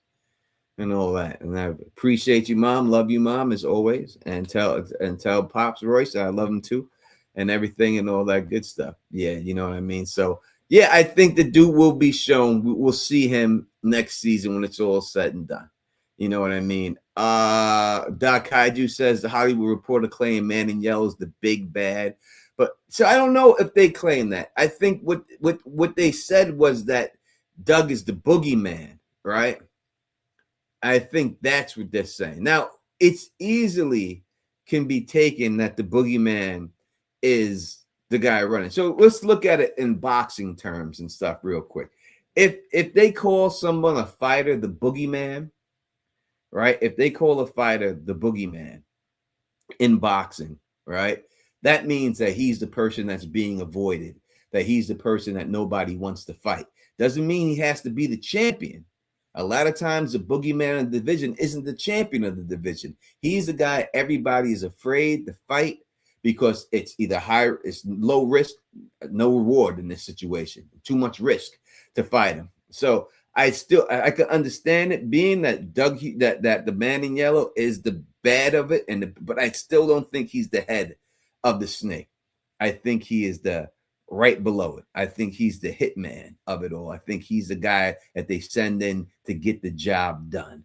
Speaker 1: and all that. And I appreciate you, Mom. Love you, Mom, as always. And tell Pops Royce I love him too, and everything and all that good stuff. Yeah, you know what I mean. So. Yeah, I think the dude will be shown. We'll see him next season when it's all said and done. You know what I mean? Doc Kaiju says the Hollywood Reporter claim Man in Yellow is the big bad. But so I don't know if they claim that. I think what they said was that Doug is the boogeyman, right? I think that's what they're saying. Now, it's easily can be taken that the boogeyman is the guy running. So let's look at it in boxing terms and stuff real quick. If they call someone a fighter the boogeyman, right? If they call a fighter the boogeyman in boxing, right? That means that he's the person that's being avoided, that he's the person that nobody wants to fight. Doesn't mean he has to be the champion. A lot of times the boogeyman in the division isn't the champion of the division. He's the guy everybody is afraid to fight because it's either it's low risk, no reward in this situation. Too much risk to fight him. So I could understand it, being that that the man in yellow is the bad of it, but I still don't think he's the head of the snake. I think he is the right below it. I think he's the hitman of it all. I think he's the guy that they send in to get the job done.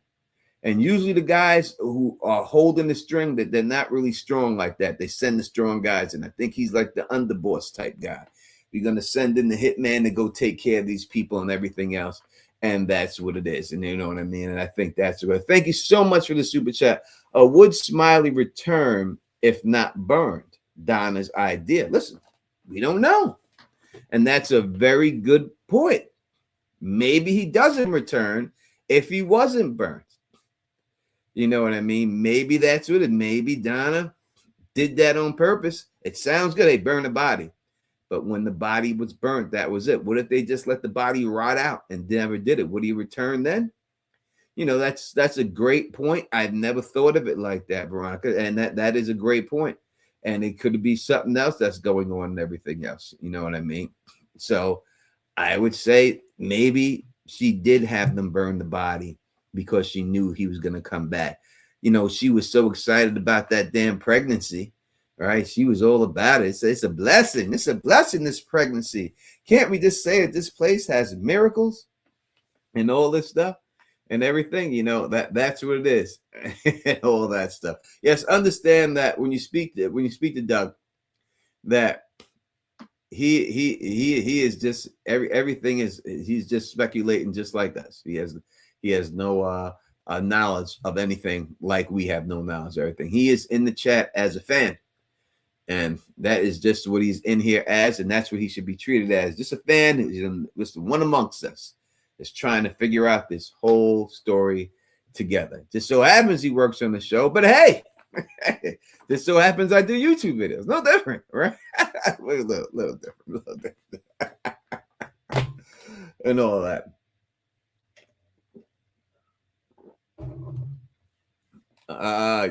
Speaker 1: And usually the guys who are holding the string, that they're not really strong like that. They send the strong guys, and I think he's like the underboss type guy. You're going to send in the hitman to go take care of these people and everything else. And that's what it is. And you know what I mean? And I think that's good. Thank you so much for the super chat. Would Smiley return if not burned? Donna's idea. Listen, we don't know. And that's a very good point. Maybe he doesn't return if he wasn't burned. You know what I mean? Maybe that's what it. Maybe Donna did that on purpose. It sounds good. They burned the body. But when the body was burnt, that was it. What if they just let the body rot out and never did it? Would he return then? You know, that's a great point. I've never thought of it like that, Veronica. And that is a great point. And it could be something else that's going on and everything else. You know what I mean? So I would say maybe she did have them burn the body because she knew he was going to come back. You know, she was so excited about that damn pregnancy, right? She was all about it. It's a blessing. It's a blessing, this pregnancy. Can't we just say that this place has miracles and all this stuff and everything? You know, that's what it is. And all that stuff. Yes, understand that when you speak to Doug, that he is just everything is, he's just speculating just like us. He has no knowledge of anything, like we have no knowledge of everything. He is in the chat as a fan, and that is just what he's in here as, and that's what he should be treated as, just a fan who's just one amongst us, is trying to figure out this whole story together. Just so happens he works on the show, but hey, just so happens I do YouTube videos. No different, right? a little different. And all that.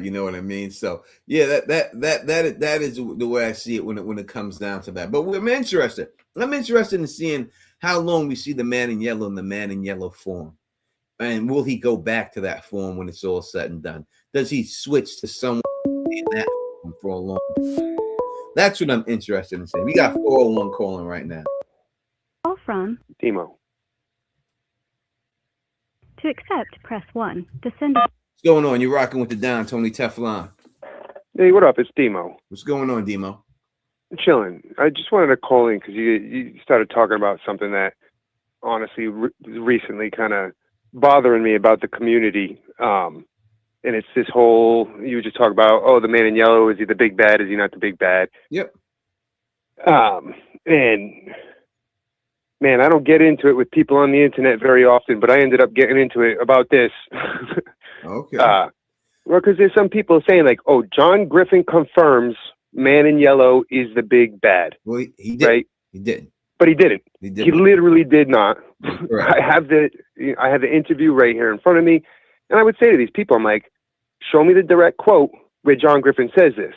Speaker 1: You know what I mean? So yeah, that is the way I see it when it comes down to that. But I'm interested in seeing how long we see the man in yellow in the man in yellow form. And will he go back to that form when it's all said and done? Does he switch to someone in that form for a long time? That's what I'm interested in seeing. We got 401 calling right now.
Speaker 2: Call from
Speaker 6: Demo.
Speaker 2: To accept, press 1. To send.
Speaker 1: What's going on? You're rocking with the Don, Tony Teflon.
Speaker 6: Hey, what up? It's Demo.
Speaker 1: What's going on, Demo?
Speaker 6: Chilling. I just wanted to call in because you started talking about something that honestly recently kind of bothering me about the community. And it's this whole, you would just talk about, oh, the man in yellow, is he the big bad? Is he not the big bad?
Speaker 1: Yep.
Speaker 6: And man, I don't get into it with people on the internet very often, but I ended up getting into it about this.
Speaker 1: Okay.
Speaker 6: Well, because there's some people saying like, oh, John Griffin confirms man in yellow is the big bad.
Speaker 1: Well, he did.
Speaker 6: Right?
Speaker 1: He did.
Speaker 6: But he didn't. He literally did not.
Speaker 1: Right.
Speaker 6: I have the interview right here in front of me. And I would say to these people, I'm like, show me the direct quote where John Griffin says this.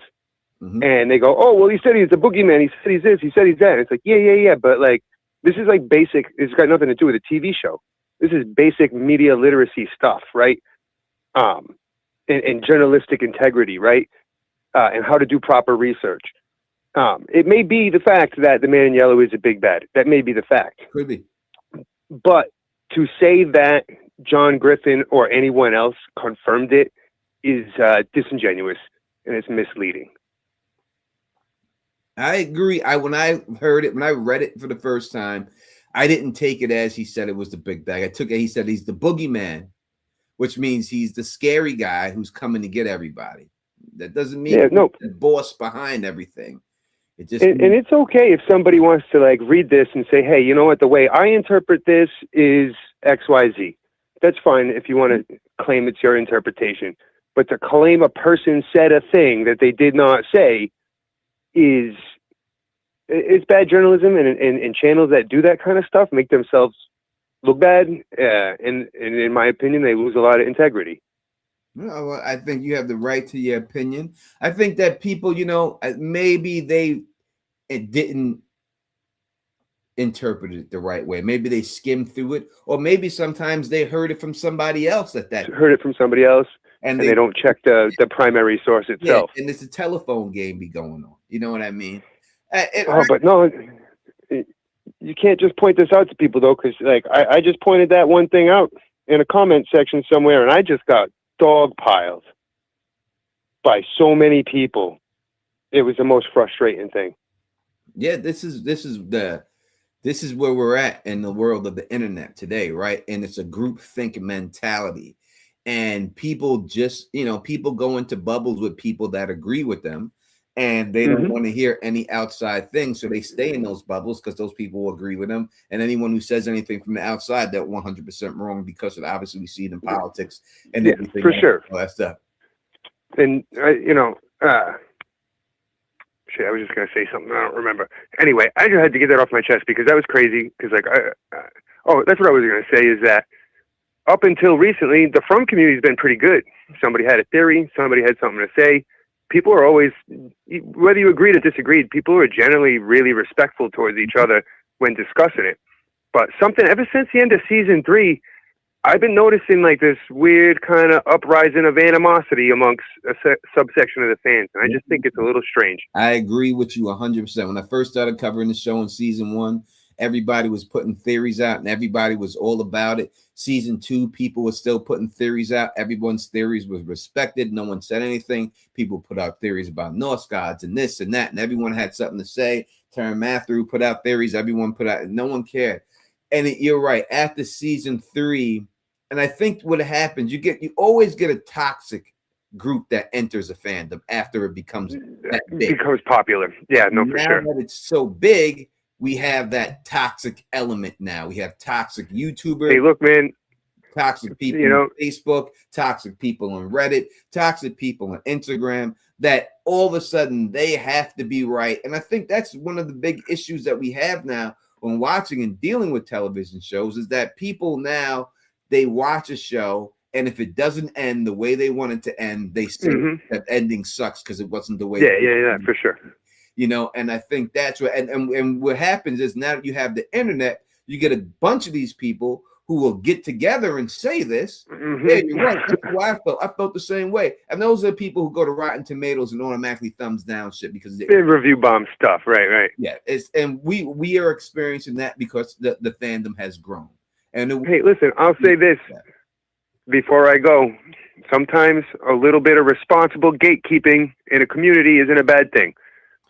Speaker 1: Mm-hmm.
Speaker 6: And they go, oh, well, he said he's a boogeyman. He said he's this. He said he's that. And it's like, yeah. But like, this is like basic. It's got nothing to do with a TV show. This is basic media literacy stuff, right? And journalistic integrity, right? And how to do proper research. It may be the fact that the man in yellow is a big bad. That may be the fact.
Speaker 1: Could be.
Speaker 6: But to say that John Griffin or anyone else confirmed it is disingenuous and it's misleading.
Speaker 1: I agree. When I read it for the first time, I didn't take it as he said it was the big bag. I took it, he said he's the boogeyman, which means he's the scary guy who's coming to get everybody. That doesn't mean the boss behind everything. It just
Speaker 6: and it's okay if somebody wants to like read this and say, hey, you know what, the way I interpret this is XYZ. That's fine if you want to claim it's your interpretation. But to claim a person said a thing that they did not say is bad journalism, and channels that do that kind of stuff make themselves look bad. And in my opinion, they lose a lot of integrity.
Speaker 1: No, well, I think you have the right to your opinion. I think that people, maybe it didn't interpret it the right way. Maybe they skimmed through it, or maybe sometimes they heard it from somebody else
Speaker 6: heard it from somebody else, and they don't check the primary source itself.
Speaker 1: Yeah, and it's a telephone game be going on. You know what I mean?
Speaker 6: But no, you can't just point this out to people though, because like I just pointed that one thing out in a comment section somewhere, and I just got dog piled by so many people. It was the most frustrating thing.
Speaker 1: Yeah, this is where we're at in the world of the internet today, right? And it's a group think mentality, and people just people go into bubbles with people that agree with them, and they don't want to hear any outside things, so they stay in those bubbles because those people will agree with them. And anyone who says anything from the outside, they're 100% wrong, because obviously we see it in politics and everything
Speaker 6: for sure,
Speaker 1: all that stuff.
Speaker 6: And shit, I was just gonna say something, I don't remember. Anyway, I just had to get that off my chest because that was crazy. Because like, that's what I was gonna say, is that up until recently, the From community has been pretty good. Somebody had a theory, somebody had something to say. People are always, whether you agreed or disagreed, people are generally really respectful towards each other when discussing it. But something, ever since the end of season 3, I've been noticing like this weird kind of uprising of animosity amongst a subsection of the fans. And I just think it's a little strange.
Speaker 1: I agree with you 100%. When I first started covering the show in season 1, everybody was putting theories out and everybody was all about it. Season 2, people were still putting theories out. Everyone's theories was respected. No one said anything. People put out theories about Norse gods and this and that, and everyone had something to say. Terran Matthew put out theories. Everyone put out, no one cared. And you're right. After season 3, and I think what happens, you always get a toxic group that enters a fandom after it becomes that big.
Speaker 6: It becomes popular. Yeah, no, for sure.
Speaker 1: Now that it's so big, we have that toxic element now. We have toxic YouTubers.
Speaker 6: Hey, look, man.
Speaker 1: Toxic people on Facebook, toxic people on Reddit, toxic people on Instagram, that all of a sudden they have to be right. And I think that's one of the big issues that we have now when watching and dealing with television shows, is that people now, they watch a show, and if it doesn't end the way they want it to end, they say that ending sucks because it wasn't the way.
Speaker 6: Yeah, for sure.
Speaker 1: And I think that's what, and what happens is, now that you have the internet, you get a bunch of these people who will get together and say this. Yeah, you're right. That's why I felt the same way. And those are people who go to Rotten Tomatoes and automatically thumbs down shit because
Speaker 6: they review bomb stuff. Right.
Speaker 1: Yeah. And we are experiencing that because the fandom has grown. And
Speaker 6: hey, listen, I'll say this before I go. Sometimes a little bit of responsible gatekeeping in a community isn't a bad thing.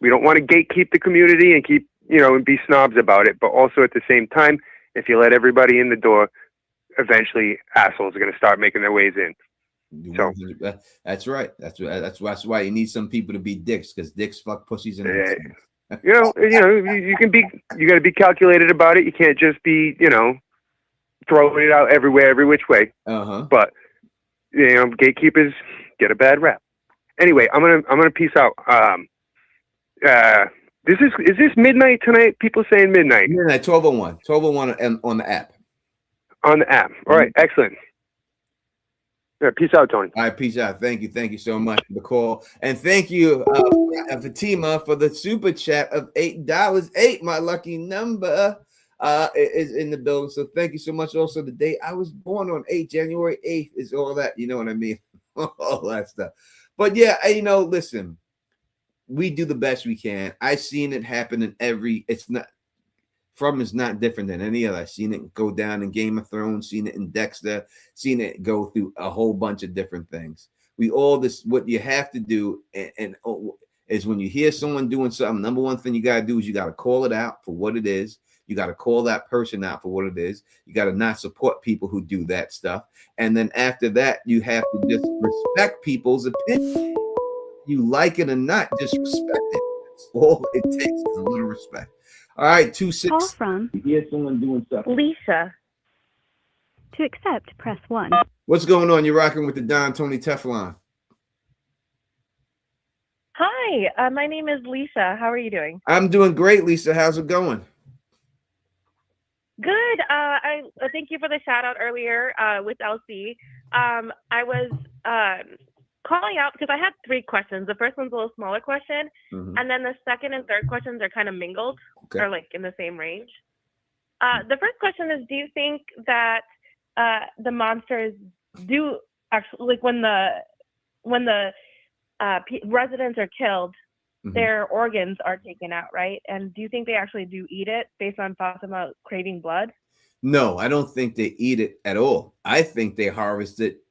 Speaker 6: We don't want to gatekeep the community and keep, and be snobs about it. But also at the same time, if you let everybody in the door, eventually assholes are going to start making their ways in. So
Speaker 1: that's right. That's why you need some people to be dicks, because dicks fuck pussies and
Speaker 6: you got to be calculated about it. You can't just be, throwing it out everywhere, every which way. But gatekeepers get a bad rap. Anyway, I'm gonna peace out. Is this midnight tonight? People saying midnight.
Speaker 1: Midnight, 12:01 on the app.
Speaker 6: On the app. All right, excellent. Yeah, peace out, Tony.
Speaker 1: All right, peace out. Thank you so much for the call, and thank you, Fatima, for the super chat of $8. 8, my lucky number, is in the building. So thank you so much. Also, the day I was born on January 8th is all that. You know what I mean? All that stuff. But yeah, listen. We do the best we can. I've seen it happen in it's not different than any other. I've seen it go down in Game of Thrones, seen it in Dexter, seen it go through a whole bunch of different things. What you have to do is when you hear someone doing something, number one thing you got to do is you got to call it out for what it is. You got to call that person out for what it is. You got to not support people who do that stuff. And then after that, you have to just respect people's opinion. You like it or not, just respect it. That's all it takes is a little respect. All right, 26.
Speaker 2: Call from
Speaker 1: Here's someone doing stuff.
Speaker 2: Lisa. To accept, press 1.
Speaker 1: What's going on? You're rocking with the Don Tony Teflon.
Speaker 7: Hi, my name is Lisa. How are you doing?
Speaker 1: I'm doing great, Lisa. How's it going?
Speaker 7: Good. I thank you for the shout out earlier with LC. I was calling out because I had 3 questions. The first one's a little smaller question, and then the second and third questions are kind of mingled or like in the same range. The first question is: do you think that the monsters do actually, like when the residents are killed, their organs are taken out, right? And do you think they actually do eat it based on Fatima craving blood?
Speaker 1: No, I don't think they eat it at all. I think they harvest it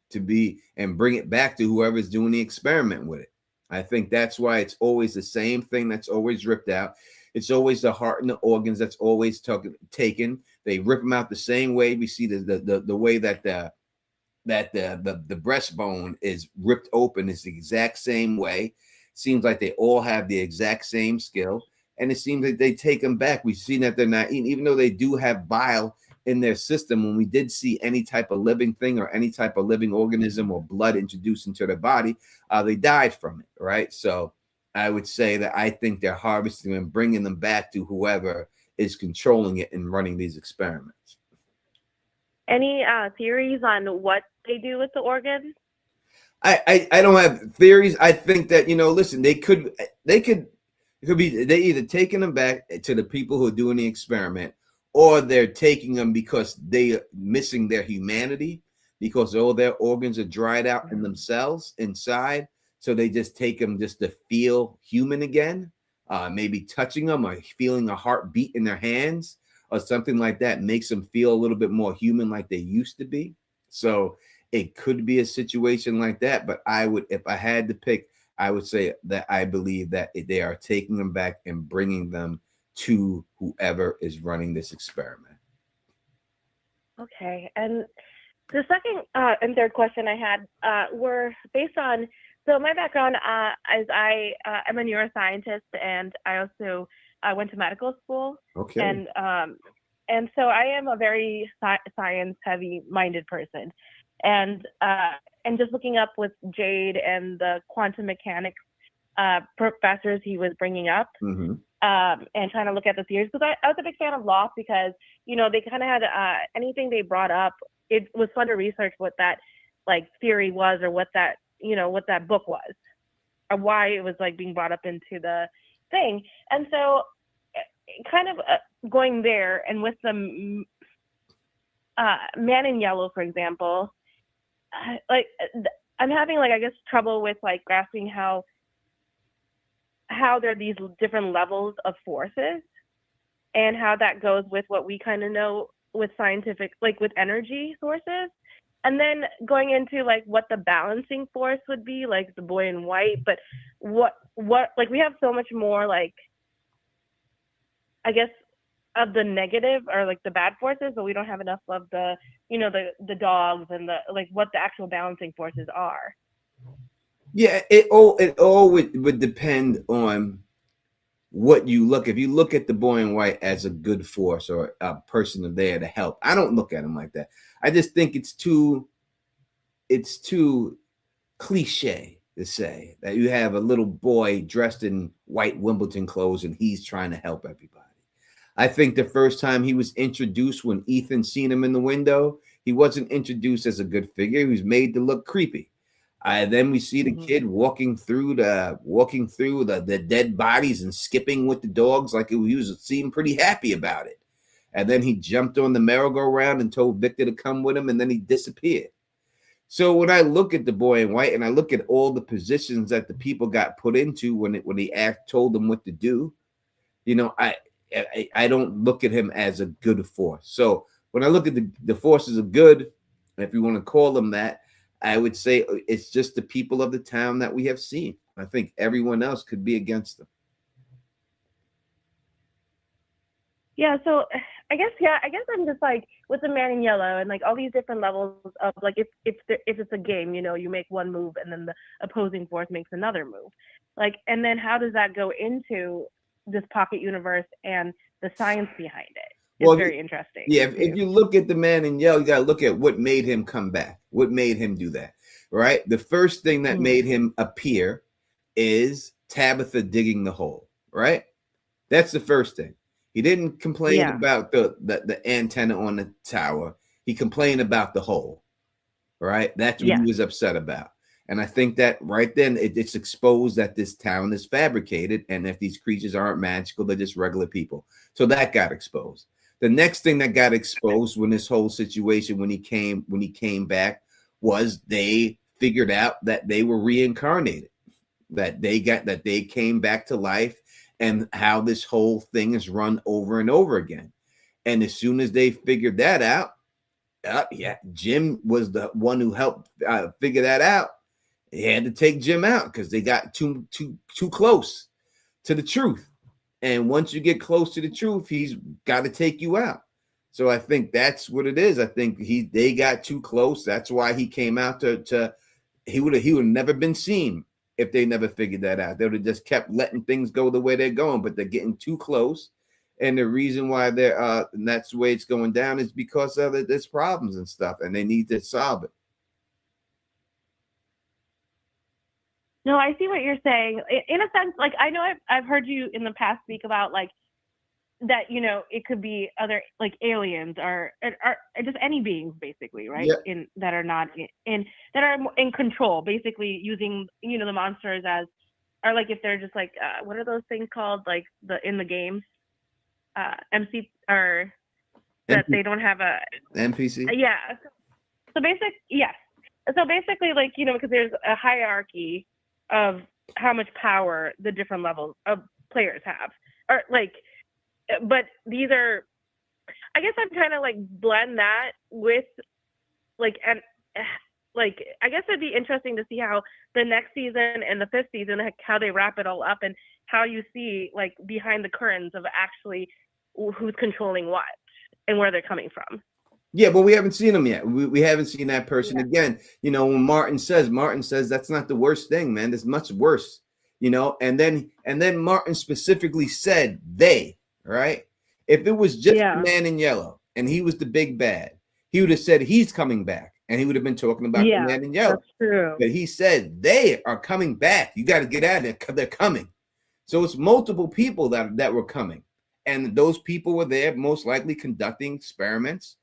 Speaker 1: and bring it back to whoever's doing the experiment with it. I think that's why it's always the same thing that's always ripped out. It's always the heart and the organs that's always taken. They rip them out the same way. We see the way that the breastbone is ripped open is the exact same way. Seems like they all have the exact same skill, and it seems like they take them back. We've seen that they're not eating, even though they do have bile in their system. When we did see any type of living thing or any type of living organism or blood introduced into their body, they died from it, right? So I would say that I think they're harvesting and bringing them back to whoever is controlling it and running these experiments.
Speaker 7: Any theories on what they do with the organs?
Speaker 1: I don't have theories. I think that, listen, they could be they either taking them back to the people who are doing the experiment, or they're taking them because they are missing their humanity, because all their organs are dried out in themselves inside. So they just take them just to feel human again, maybe touching them or feeling a heartbeat in their hands or something like that makes them feel a little bit more human like they used to be. So it could be a situation like that. But if I had to pick, I would say that I believe that they are taking them back and bringing them to whoever is running this experiment.
Speaker 7: Okay. And the second and third question I had were based on, so my background is I'm a neuroscientist, and I also went to medical school.
Speaker 1: Okay.
Speaker 7: And so I am a very science heavy minded person. And just looking up with Jade and the quantum mechanics professors he was bringing up, and trying to look at the theories, because I was a big fan of Loft, because they kind of had anything they brought up, it was fun to research what that like theory was, or what that what that book was, or why it was like being brought up into the thing. And so kind of going there, and with the Man in Yellow, for example, like I'm having I guess trouble with grasping how there are these different levels of forces, and how that goes with what we kind of know with scientific, with energy sources, and then going into what the balancing force would be, the boy in white. But what we have so much more I guess of the negative, or the bad forces, but we don't have enough of the the dogs and the what the actual balancing forces are.
Speaker 1: Yeah, it all would depend on what you look. If you look at the boy in white as a good force or a person there to help, I don't look at him like that. I just think it's too cliche to say that you have a little boy dressed in white Wimbledon clothes and he's trying to help everybody. I think the first time he was introduced, when Ethan seen him in the window, he wasn't introduced as a good figure. He was made to look creepy. Then we see the kid walking through the dead bodies and skipping with the dogs like he seemed pretty happy about it. And then he jumped on the merry-go-round and told Victor to come with him, and then he disappeared. So when I look at the boy in white, and I look at all the positions that the people got put into when he told them what to do, I don't look at him as a good force. So when I look at the forces of good, if you want to call them that, I would say it's just the people of the town that we have seen. I think everyone else could be against them.
Speaker 7: Yeah, so I guess I'm just with the Man in Yellow and all these different levels of if it's a game, you make one move and then the opposing force makes another move. And then how does that go into this pocket universe and the science behind it? It's very interesting.
Speaker 1: Yeah, if you look at the Man in Yellow, you got to look at what made him come back. What made him do that, right? The first thing that made him appear is Tabitha digging the hole, right? That's the first thing. He didn't complain about the antenna on the tower. He complained about the hole, right? That's what he was upset about. And I think that right then it's exposed that this town is fabricated, and if these creatures aren't magical, they're just regular people. So that got exposed. The next thing that got exposed when this whole situation, when he came back, was they figured out that they were reincarnated, that they came back to life, and how this whole thing is run over and over again. And as soon as they figured that out, Jim was the one who helped figure that out. They had to take Jim out because they got too close to the truth. And once you get close to the truth, he's got to take you out. So I think that's what it is. I think they got too close. That's why he came out he would have never been seen if they never figured that out. They would have just kept letting things go the way they're going, but they're getting too close. And the reason why and that's the way it's going down is because of there's problems and stuff, and they need to solve it.
Speaker 7: No, I see what you're saying. In a sense, like I know I've heard you in the past speak about like that, you know, it could be other like aliens or just any beings basically, right?
Speaker 1: Yeah.
Speaker 7: That are not that are in control, basically using, you know, the monsters as, or like if they're just like what are those things called, like in the games, MC or that they don't have a
Speaker 1: NPC.
Speaker 7: Yeah. So basically, like, you know, because there's a hierarchy of how much power the different levels of players have, or like, but these are, I guess I'm trying to like blend that with like, and like, I guess it'd be interesting to see how the next season and the fifth season, like, how they wrap it all up and how you see like behind the curtains of actually who's controlling what and where they're coming from.
Speaker 1: Yeah, but we haven't seen them yet. We haven't seen that person again. You know, when Martin says that's not the worst thing, man. There's much worse. You know, and then Martin specifically said they, right? If it was just the man in yellow and he was the big bad, he would have said he's coming back, and he would have been talking about the man in yellow.
Speaker 7: That's true.
Speaker 1: But he said they are coming back. You got to get out of there because they're coming. So it's multiple people that were coming, and those people were there, most likely conducting experiments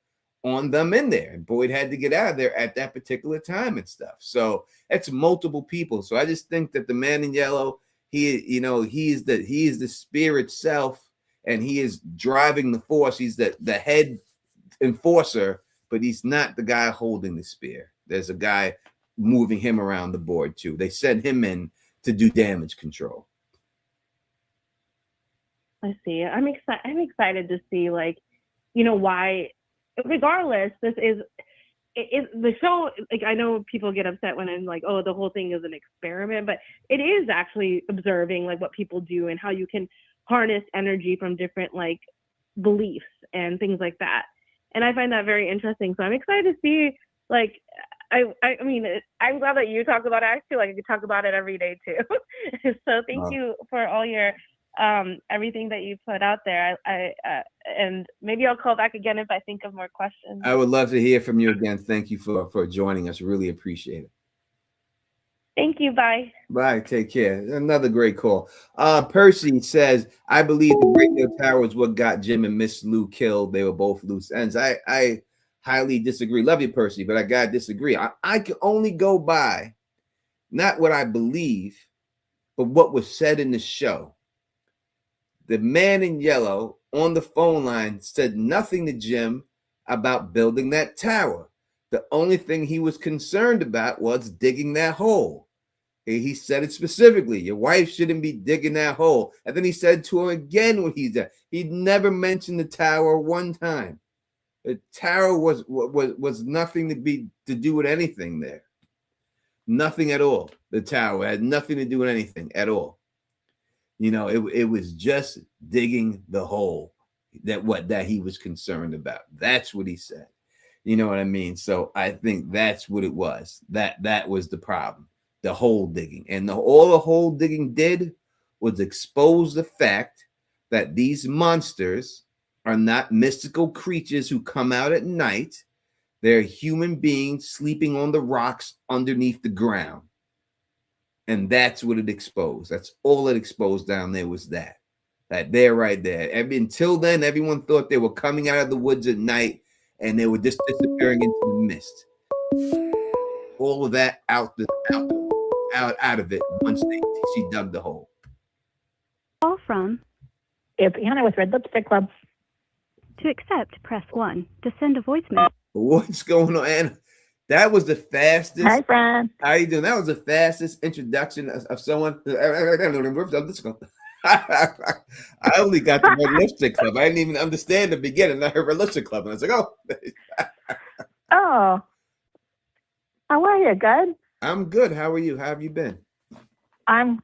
Speaker 1: on them in there, and Boyd had to get out of there at that particular time and stuff. So it's multiple people. So I just think that the man in yellow, he is the spirit self, and he is driving the force. He's the head enforcer, but he's not the guy holding the spear. There's a guy moving him around the board too. They sent him in to do damage control.
Speaker 7: I see. I'm excited to see, like, you know, why. Regardless, this is the show. Like, I know people get upset when I'm like, oh, the whole thing is an experiment, but it is actually observing like what people do and how you can harness energy from different like beliefs and things like that. And I find that very interesting. So I'm excited to see. Like, I mean, I'm glad that you talk about it. I feel like I could talk about it every day too. So thank you for all your everything that you put out there. And maybe I'll call back again if I think of more questions.
Speaker 1: I would love to hear from you again. Thank you for joining us. Really appreciate it.
Speaker 7: Thank you. Bye.
Speaker 1: Bye. Take care. Another great call. Percy says, I believe the radio tower is what got Jim and Miss Lou killed. They were both loose ends. I highly disagree. Love you, Percy, but I gotta disagree. I can only go by not what I believe, but what was said in the show. The man in yellow on the phone line said nothing to Jim about building that tower. The only thing he was concerned about was digging that hole. He said it specifically. Your wife shouldn't be digging that hole. And then he said to her again when he's there. He'd never mentioned the tower one time. The tower was nothing to do with anything there. Nothing at all. The tower had nothing to do with anything at all. You know, it was just digging the hole that he was concerned about. That's what he said. You know what I mean? So I think that's what it was. That was the problem. The hole digging. And all the hole digging did was expose the fact that these monsters are not mystical creatures who come out at night. They're human beings sleeping on the rocks underneath the ground. And that's what it exposed. That's all it exposed down there was that there right there. Until then, everyone thought they were coming out of the woods at night and they were just disappearing into the mist. all of that out of it once she dug the hole.
Speaker 2: Call from.
Speaker 8: It's Anna with Red Lipstick Club.
Speaker 2: To accept, press 1. To send a voicemail.
Speaker 1: What's going on, Anna? That was the fastest.
Speaker 8: Hi, friend.
Speaker 1: How you doing? That was the fastest introduction of someone. I only got the Red Lipstick Club. I didn't even understand the beginning. I heard Red Lipstick Club, and I was like, "Oh,
Speaker 8: oh, how are you? Good.
Speaker 1: I'm good. How are you? How have you been?"
Speaker 8: I'm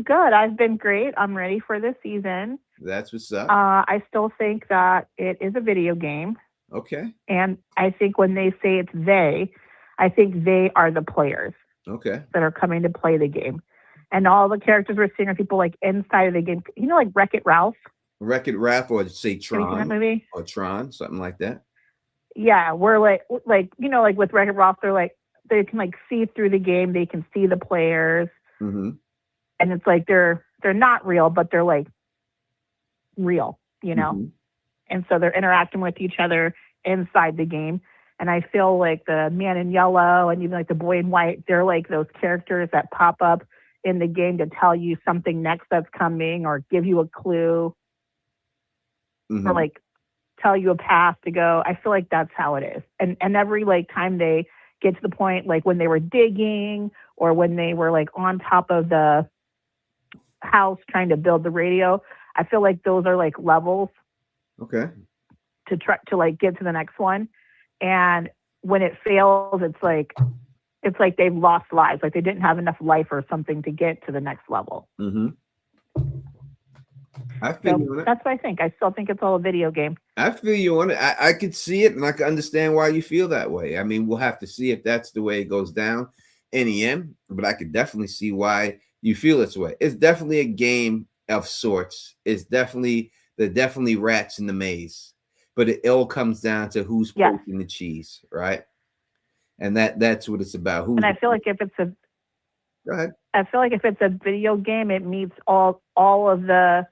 Speaker 8: good. I've been great. I'm ready for this season.
Speaker 1: That's what's up.
Speaker 8: I still think that it is a video game.
Speaker 1: Okay.
Speaker 8: And I think when they say it's they, I think they are the players.
Speaker 1: Okay.
Speaker 8: That are coming to play the game. And all the characters we're seeing are people like inside of the game. You know, like Wreck-It Ralph?
Speaker 1: Wreck-It Ralph, or say Tron.
Speaker 8: Have you seen that movie?
Speaker 1: Or Tron, something like that.
Speaker 8: Yeah, we're like you know, like with Wreck-It Ralph, they're like, they can like see through the game. They can see the players.
Speaker 1: Mm-hmm.
Speaker 8: And it's like they're not real, but they're like real, you know?
Speaker 1: Mm-hmm.
Speaker 8: And so they're interacting with each other inside the game. And I feel like the man in yellow and even like the boy in white, they're like those characters that pop up in the game to tell you something next that's coming or give you a clue or like tell you a path to go. I feel like that's how it is. And every like time they get to the point, like when they were digging or when they were like on top of the house trying to build the radio, I feel like those are like levels.
Speaker 1: Okay.
Speaker 8: To try to like get to the next one. And when it fails, it's like they've lost lives. Like they didn't have enough life or something to get to the next level.
Speaker 1: Mm-hmm. I feel you on it.
Speaker 8: That's what I think. I still think it's all a video game.
Speaker 1: I feel you on it. I could see it, and I can understand why you feel that way. I mean, we'll have to see if that's the way it goes down in the end, but I could definitely see why you feel this way. It's definitely a game of sorts. It's definitely rats in the maze, but it all comes down to who's poking the cheese, right? And that's what it's about.
Speaker 8: And I feel like if it's a
Speaker 1: go ahead.
Speaker 8: I feel like if it's a video game, it meets all of the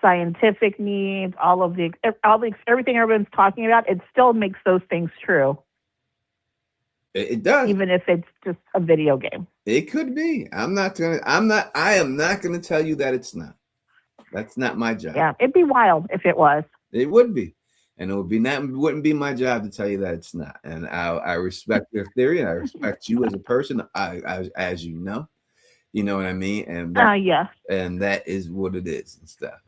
Speaker 8: scientific needs, all the everything everyone's talking about. It still makes those things true.
Speaker 1: It does,
Speaker 8: even if it's just a video game.
Speaker 1: It could be. I am not gonna tell you that it's not. That's not my job.
Speaker 8: Yeah, it'd be wild if it was.
Speaker 1: It would be, and wouldn't be my job to tell you that it's not. And I respect your theory, and I respect you as a person. As you know what I mean. And
Speaker 8: yeah,
Speaker 1: and that is what it is and stuff.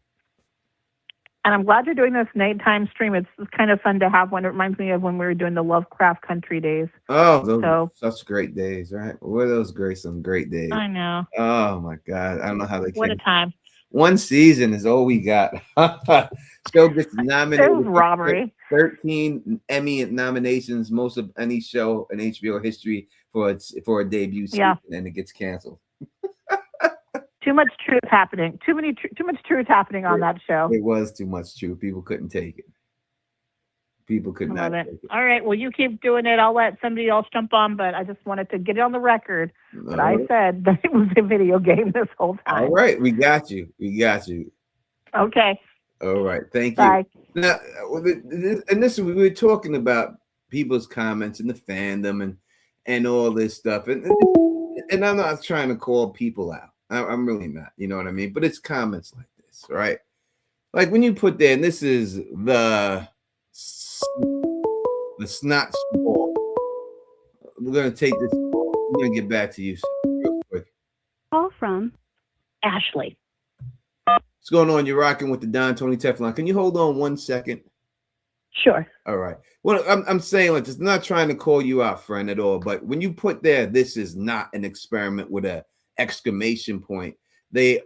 Speaker 8: And I'm glad you're doing this nighttime stream. It's kind of fun to have one. It reminds me of when we were doing the Lovecraft Country days.
Speaker 1: Oh, those are such great days, right? Were those some great days?
Speaker 8: I know.
Speaker 1: Oh my God, I don't know how they.
Speaker 8: What a time!
Speaker 1: One season is all we got. Show gets nominated.
Speaker 8: It was robbery.
Speaker 1: 13 Emmy nominations, most of any show in HBO history for a debut season, and it gets canceled.
Speaker 8: Too much truth happening. Too much truth happening on that show.
Speaker 1: It was too much truth. People couldn't take it. People could not take it.
Speaker 8: All right. Well, you keep doing it. I'll let somebody else jump on, but I just wanted to get it on the record that I said that it was a video game this whole time.
Speaker 1: All right. We got you.
Speaker 8: Okay.
Speaker 1: All right. Thank you.
Speaker 8: Bye.
Speaker 1: Now, and this we were talking about people's comments and the fandom and all this stuff. And I'm not trying to call people out. I'm really not, you know what I mean? But it's comments like this, right? Like when you put there, and this is the snot ball. We're going to take this. I'm going to get back to you real quick.
Speaker 2: Call from
Speaker 8: Ashley.
Speaker 1: What's going on? You're rocking with the Don Tony Teflon. Can you hold on 1 second?
Speaker 8: Sure.
Speaker 1: All right. Well, I'm saying like this, not trying to call you out, friend, at all. But when you put there, this is not an experiment with a exclamation point. The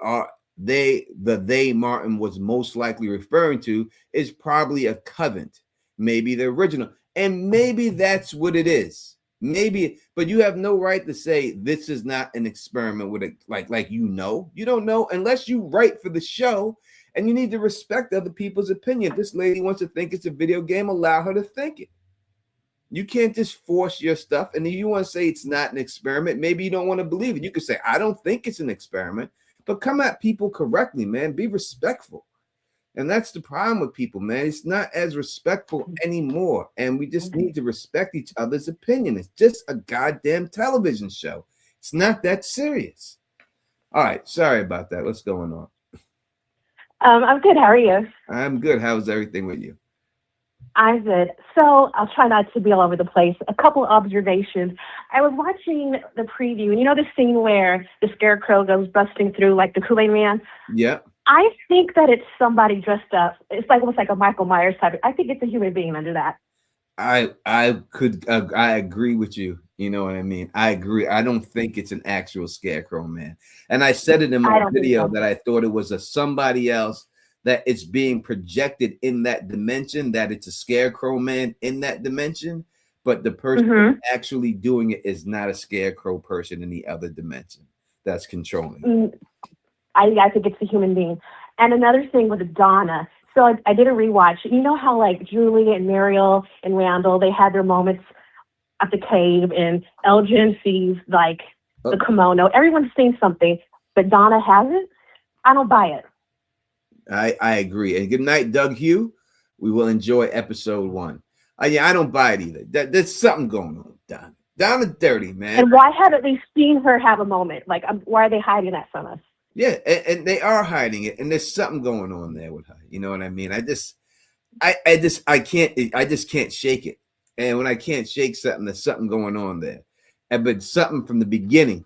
Speaker 1: they Martin was most likely referring to is probably a covenant, maybe the original, and maybe that's what it is. Maybe, but you have no right to say this is not an experiment with it. Like you don't know unless you write for the show, and you need to respect other people's opinion. If this lady wants to think it's a video game, allow her to think it. You can't just force your stuff. And if you want to say it's not an experiment, maybe you don't want to believe it. You could say, I don't think it's an experiment, but come at people correctly, man. Be respectful. And that's the problem with people, man. It's not as respectful anymore. And we just need to respect each other's opinion. It's just a goddamn television show. It's not that serious. All right. Sorry about that. What's going on?
Speaker 9: I'm good. How are you?
Speaker 1: I'm good. How's everything with you?
Speaker 9: I'm good. So I'll try not to be all over the place. A couple observations. I was watching the preview, and you know the scene where the Scarecrow goes busting through like the Kool-Aid Man?
Speaker 1: Yeah.
Speaker 9: I think that it's somebody dressed up. It's like almost like a Michael Myers type. I think it's a human being under that.
Speaker 1: I agree with you. You know what I mean? I agree. I don't think it's an actual Scarecrow man. And I said it in my video that I thought it was a somebody else, that it's being projected in that dimension, that it's a Scarecrow man in that dimension, but the person actually doing it is not a Scarecrow person in the other dimension that's controlling.
Speaker 9: I think it's a human being. And another thing with Donna. So I did a rewatch. You know how like Julie and Mariel and Randall, they had their moments at the cave, and Elgin sees like the kimono. Everyone's seen something, but Donna hasn't. I don't buy it.
Speaker 1: I agree. And good night, Doug Hugh. We will enjoy episode 1. Yeah, I don't buy it either. There's something going on, Donna. Donna's dirty, man.
Speaker 9: And why haven't we seen her have a moment? Like, why are they hiding that from us?
Speaker 1: Yeah, and they are hiding it, and there's something going on there with her. You know what I mean? I just can't shake it. And when I can't shake something, there's something going on there. But something from the beginning,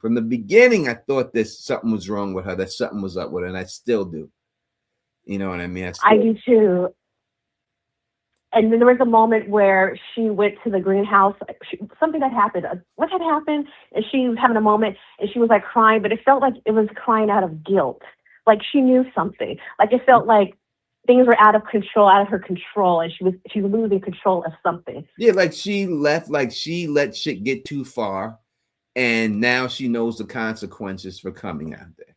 Speaker 1: I thought there's something was wrong with her, that something was up with her, and I still do. You know what I mean?
Speaker 9: I do too. And then there was a moment where she went to the greenhouse. Something that happened. What had happened? And she was having a moment, and she was like crying, but it felt like it was crying out of guilt. Like she knew something. Like it felt like things were out of her control, and she was losing control of something.
Speaker 1: Yeah, like she left, like she let shit get too far, and now she knows the consequences for coming out there.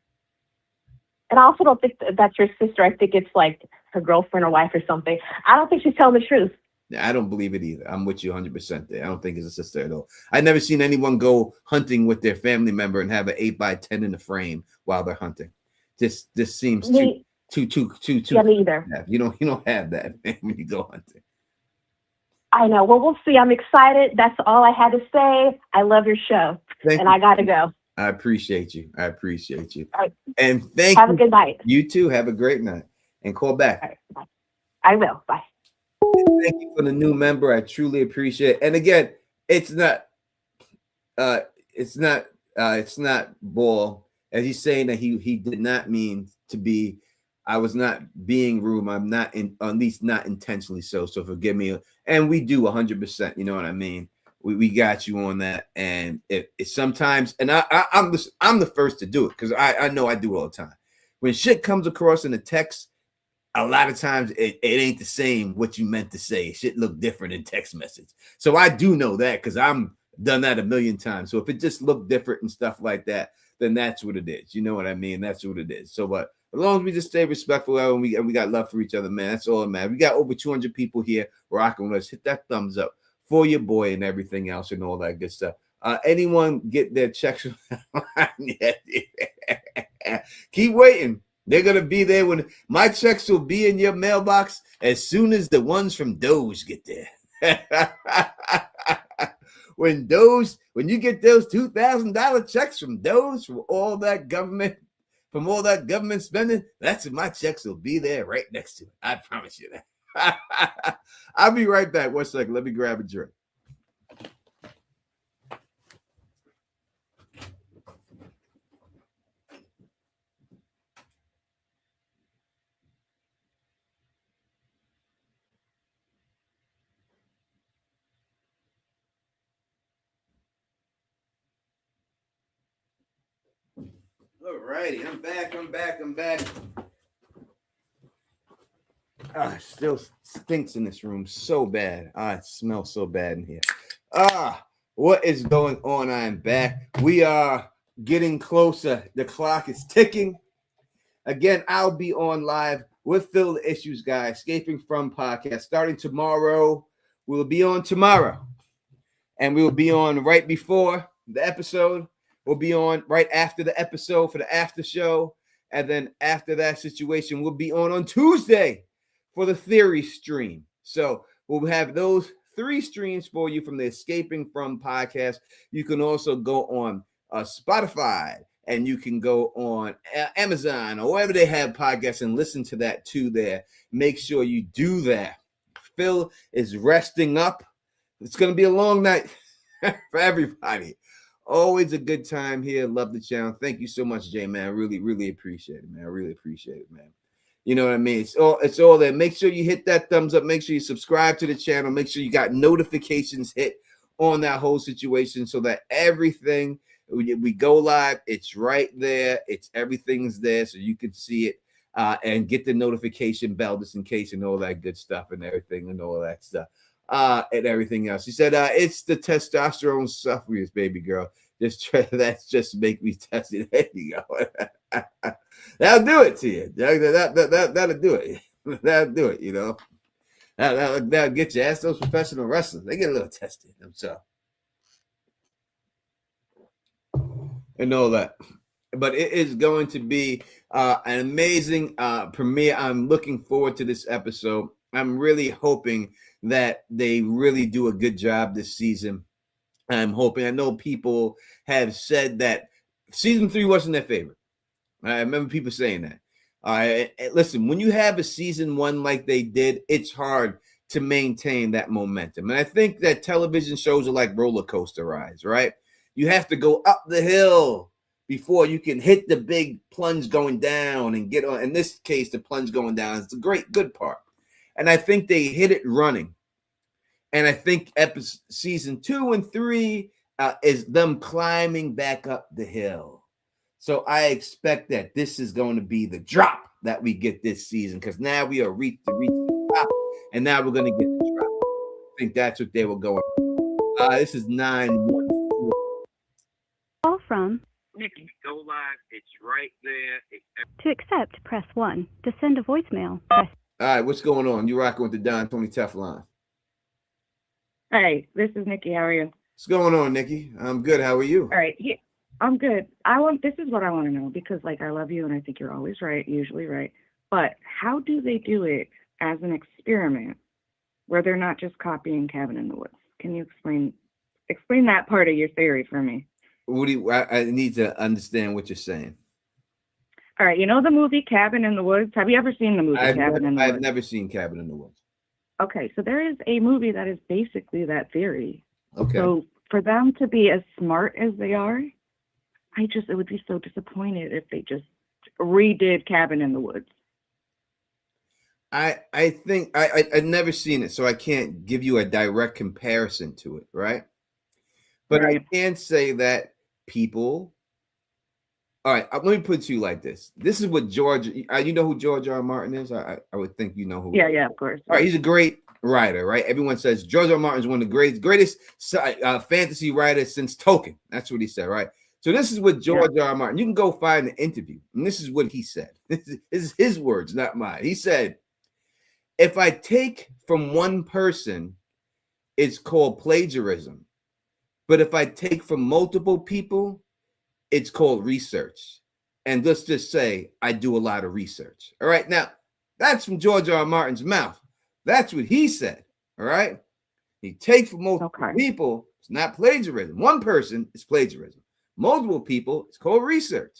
Speaker 9: And I also don't think that's her sister. I think it's like her girlfriend or wife or something. I don't think she's telling the truth.
Speaker 1: I don't believe it either. I'm with you 100% there. I don't think it's a sister at all. I've never seen anyone go hunting with their family member and have an 8x10 in the frame while they're hunting. This seems too.
Speaker 9: Yeah, me either.
Speaker 1: You don't have that when you go hunting.
Speaker 9: I know. Well, we'll see. I'm excited. That's all I had to say. I love your show.
Speaker 1: Thank you.
Speaker 9: I got to go.
Speaker 1: I appreciate you. All right. And
Speaker 9: have a good night.
Speaker 1: You too. Have a great night. And call back.
Speaker 9: All right, bye. I will. Bye.
Speaker 1: Thank you for the new member. I truly appreciate it. And again, it's not Ball. As he's saying that he did not mean to be. I was not being rude. I'm not at least not intentionally so. So forgive me. And we do 100%. You know what I mean? We got you on that. And it sometimes, and I'm the first to do it because I know I do it all the time. When shit comes across in the text, a lot of times it ain't the same what you meant to say. Shit look different in text message. So I do know that because I'm done that a million times. So if it just looked different and stuff like that, then that's what it is. You know what I mean? That's what it is. So but as long as we just stay respectful and we got love for each other, man, that's all that matters. We got over 200 people here rocking with us. Hit that thumbs up for your boy and everything else and all that good stuff. Anyone get their checks? Keep waiting. They're going to be there when my checks will be in your mailbox as soon as the ones from Doge get there. When you get those $2,000 checks from Doge from all that government spending, that's when my checks will be there right next to it. I promise you that. I'll be right back. 1 second. Let me grab a drink. All righty, I'm back. It still stinks in this room so bad. It smells so bad in here. What is going on? I'm back. We are getting closer. The clock is ticking. Again, I'll be on live with Fill the Issues Guy, Escaping From podcast. Starting tomorrow, we'll be on tomorrow. And we will be on right before the episode. We'll be on right after the episode for the after show. And then after that situation, we'll be on Tuesday for the theory stream. So we'll have those 3 streams for you from the Escaping From podcast. You can also go on Spotify, and you can go on Amazon or wherever they have podcasts and listen to that too there. Make sure you do that. Phil is resting up. It's going to be a long night for everybody. Always a good time here. Love the channel. Thank you so much, Jay, man. I really, really appreciate it, man. I really appreciate it, man. You know what I mean? It's all there. Make sure you hit that thumbs up. Make sure you subscribe to the channel. Make sure you got notifications hit on that whole situation so that everything we go live, it's right there. Everything's there so you can see it and get the notification bell just in case and all that good stuff and everything and all that stuff and everything else. He said, it's the testosterone sufferers, baby girl. That's just make me test it. There you go. That'll do it to you. That'll do it. That'll do it, you know. That'll get you. Ask those professional wrestlers. They get a little tested themselves. And all that. But it is going to be an amazing premiere. I'm looking forward to this episode. I'm really hoping that they really do a good job this season. I'm hoping. I know people have said that season 3 wasn't their favorite. I remember people saying that. Listen, when you have a season 1 like they did, it's hard to maintain that momentum. And I think that television shows are like roller coaster rides, right? You have to go up the hill before you can hit the big plunge going down and get on. In this case, the plunge going down is the good part. And I think they hit it running. And I think season 2 and 3 is them climbing back up the hill. So I expect that this is going to be the drop that we get this season because now we are reached the top, and now we're going to get the drop. I think that's what they were going. This is 914.
Speaker 2: Call from
Speaker 1: Nikki, go live. It's right there.
Speaker 2: To accept, press 1. To send a voicemail, press.
Speaker 1: All right, what's going on? You're rocking with the Don Tony Teflon.
Speaker 10: Hey, this is Nikki. How are you?
Speaker 1: What's going on, Nikki? I'm good. How are you?
Speaker 10: All right. Yeah, I'm good. This is what I want to know because, like, I love you and I think you're always right, usually right. But how do they do it as an experiment where they're not just copying Cabin in the Woods? Can you explain that part of your theory for me?
Speaker 1: I need to understand what you're saying.
Speaker 10: All right. You know the movie Cabin in the Woods? Have you ever seen the movie Cabin in the Woods?
Speaker 1: I've never seen Cabin in the Woods.
Speaker 10: Okay. So there is a movie that is basically that theory.
Speaker 1: Okay.
Speaker 10: So for them to be as smart as they are, it would be so disappointed if they just redid Cabin in the Woods.
Speaker 1: I think I've never seen it, so I can't give you a direct comparison to it, right? But right. I can say that people. All right, let me put it to you like this. This is what George. You know who George R. R. Martin is? I would think you know who.
Speaker 10: Yeah, of course.
Speaker 1: All right, he's a great writer, right? Everyone says George R. R. Martin is one of the greatest fantasy writers since Tolkien. That's what he said, right? So this is what George R. R. Martin. You can go find an interview, and this is what he said. This is his words, not mine. He said, "If I take from one person, it's called plagiarism. But if I take from multiple people, it's called research. And let's just say I do a lot of research." All right. Now, that's from George R. R. Martin's mouth. That's what he said. All right. He takes from multiple people. It's not plagiarism. One person is plagiarism. Multiple people, it's called research.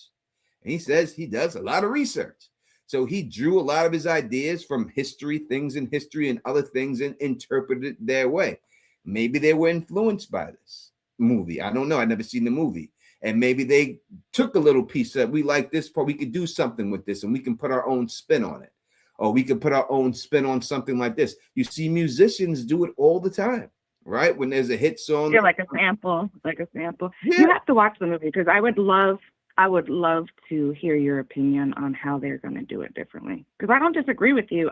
Speaker 1: And he says he does a lot of research. So he drew a lot of his ideas from history, things in history and other things and interpreted it their way. Maybe they were influenced by this movie. I don't know. I've never seen the movie. And maybe they took a little piece that we like this part. We could do something with this and we can put our own spin on it. Or we could put our own spin on something like this. You see musicians do it all the time, right? When there's a hit song.
Speaker 10: Yeah, like a sample. Yeah. You have to watch the movie because I would love to hear your opinion on how they're going to do it differently. Because I don't disagree with you.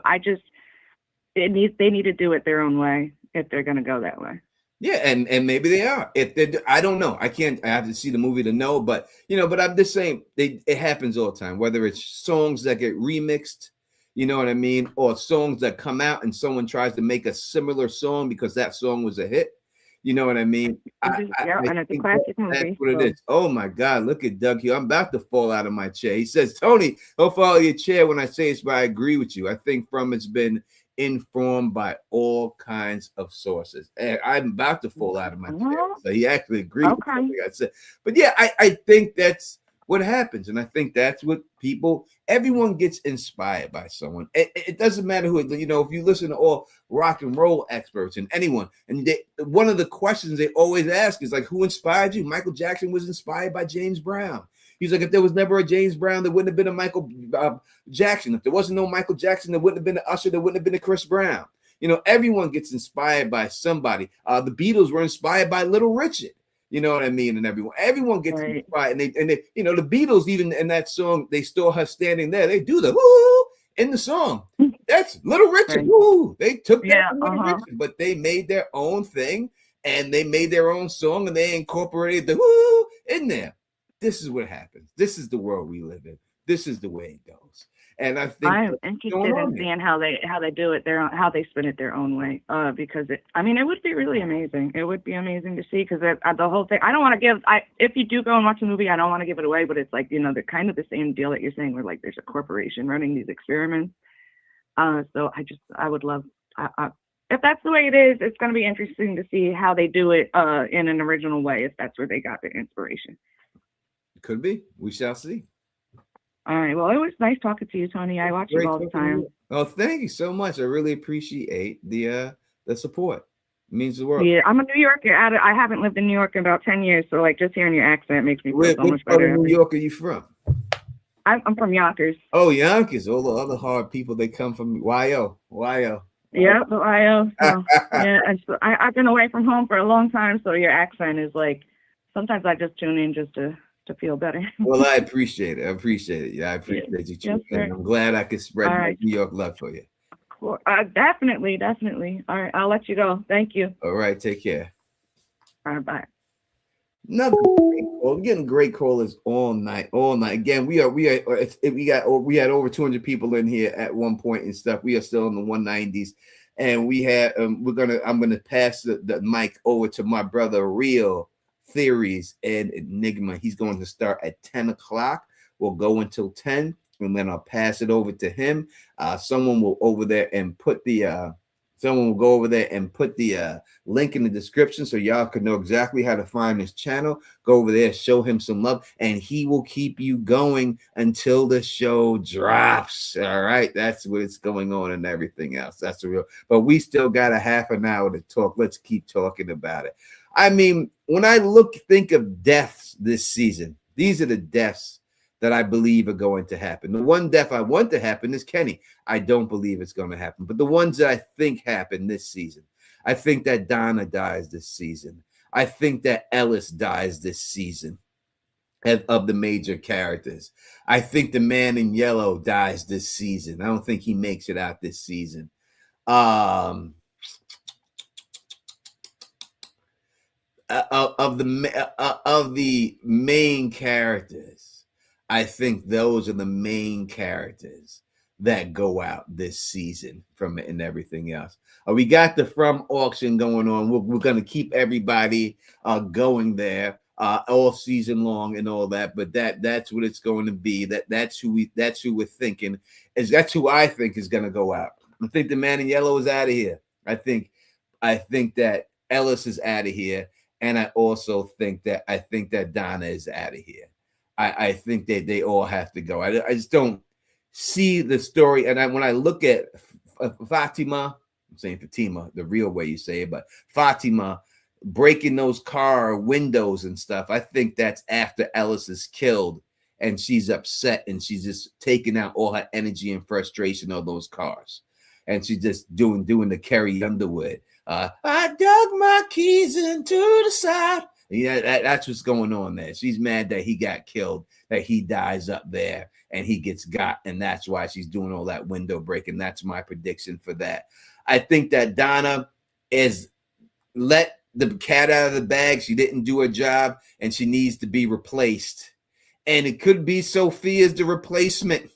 Speaker 10: They need to do it their own way if they're going to go that way.
Speaker 1: Yeah, and maybe they are. If they, I don't know. I have to see the movie to know. But but I'm just saying it happens all the time. Whether it's songs that get remixed, you know what I mean, or songs that come out and someone tries to make a similar song because that song was a hit. You know what I mean?
Speaker 10: And it's a classic movie.
Speaker 1: That's what it is. Oh my God, look at Doug here. I'm about to fall out of my chair. He says, Tony, don't fall out of your chair when I say it's, but I agree with you. I think From has been informed by all kinds of sources. And I'm about to fall out of my chair. So he actually agreed with something I said. But yeah, I think that's what happens. And I think that's what everyone gets inspired by someone. It doesn't matter who, you know, if you listen to all rock and roll experts and anyone, and one of the questions they always ask is like, who inspired you? Michael Jackson was inspired by James Brown. He's like, if there was never a James Brown, there wouldn't have been a Michael Jackson. If there wasn't no Michael Jackson, there wouldn't have been an Usher, there wouldn't have been a Chris Brown. You know, everyone gets inspired by somebody. The Beatles were inspired by Little Richard. You know what I mean? And everyone gets inspired. And they, you know, the Beatles, even in that song, they still her standing there. They do the woo in the song. That's Little Richard. Woo. They took that from Little Richard, but they made their own thing and they made their own song and they incorporated the woo in there. This is what happens. This is the world we live in. This is the way it goes. And I think
Speaker 10: I'm interested in seeing how they do it how they spin it their own way. Because it would be really amazing. It would be amazing to see because the whole thing. I don't want to give. If you do go and watch a movie, I don't want to give it away. But it's like, you know, they're kind of the same deal that you're saying, where like there's a corporation running these experiments. So I would love. If that's the way it is, it's going to be interesting to see how they do it in an original way. If that's where they got their inspiration.
Speaker 1: Could be. We shall see.
Speaker 10: All right. Well, it was nice talking to you, Tony. I watch you all the time.
Speaker 1: Oh, thank you so much. I really appreciate the support. It means the world.
Speaker 10: Yeah, I'm a New Yorker. I haven't lived in New York in about 10 years, so like just hearing your accent makes me feel so much better.
Speaker 1: Where in New York are you from?
Speaker 10: I'm from Yonkers.
Speaker 1: Oh, Yonkers. All the other hard people, they come from YO.
Speaker 10: Yeah, the YO. So, yeah, and so I've been away from home for a long time, so your accent is like, sometimes I just tune in just to feel better.
Speaker 1: Well, I appreciate it. Yeah, I appreciate you too. And I'm glad I could spread my New York love for you.
Speaker 10: Cool. Definitely. All right, I'll let you go. Thank you.
Speaker 1: All right, take care.
Speaker 10: All right, bye.
Speaker 1: Another great call. We're getting great callers all night. Again, we had over 200 people in here at one point and stuff. We are still in the 190s, and we had I'm gonna pass the mic over to my brother Real Theories and Enigma. He's going to start at 10 o'clock. We'll go until 10, and then I'll pass it over to him. Someone will go over there and put the link in the description so y'all can know exactly how to find his channel. Go over there, show him some love, and he will keep you going until the show drops. All right, that's what's going on and everything else. That's the real. But we still got a half an hour to talk. Let's keep talking about it. I mean, when I think of deaths this season, these are the deaths that I believe are going to happen. The one death I want to happen is Kenny. I don't believe it's going to happen. But the ones that I think happen this season, I think that Donna dies this season. I think that Ellis dies this season of the major characters. I think the man in yellow dies this season. I don't think he makes it out this season. Of the main characters, I think those are the main characters that go out this season from it and everything else. We got the From auction going on. We're going to keep everybody going there all season long and all that. But that's what it's going to be. That's who we're thinking is. That's who I think is going to go out. I think the man in yellow is out of here. I think that Ellis is out of here. And I also think that Donna is out of here. I think that they all have to go. I just don't see the story. And when I look at Fatima, I'm saying Fatima, the real way you say it, but Fatima breaking those car windows and stuff, I think that's after Ellis is killed and she's upset and she's just taking out all her energy and frustration on those cars. And she's just doing the Carrie Underwood. I dug my keys into the side. Yeah, that's what's going on there. She's mad that he got killed, that he dies up there and he gets got. And that's why she's doing all that window breaking. That's my prediction for that. I think that Donna is let the cat out of the bag. She didn't do her job and she needs to be replaced. And it could be Sophia's the replacement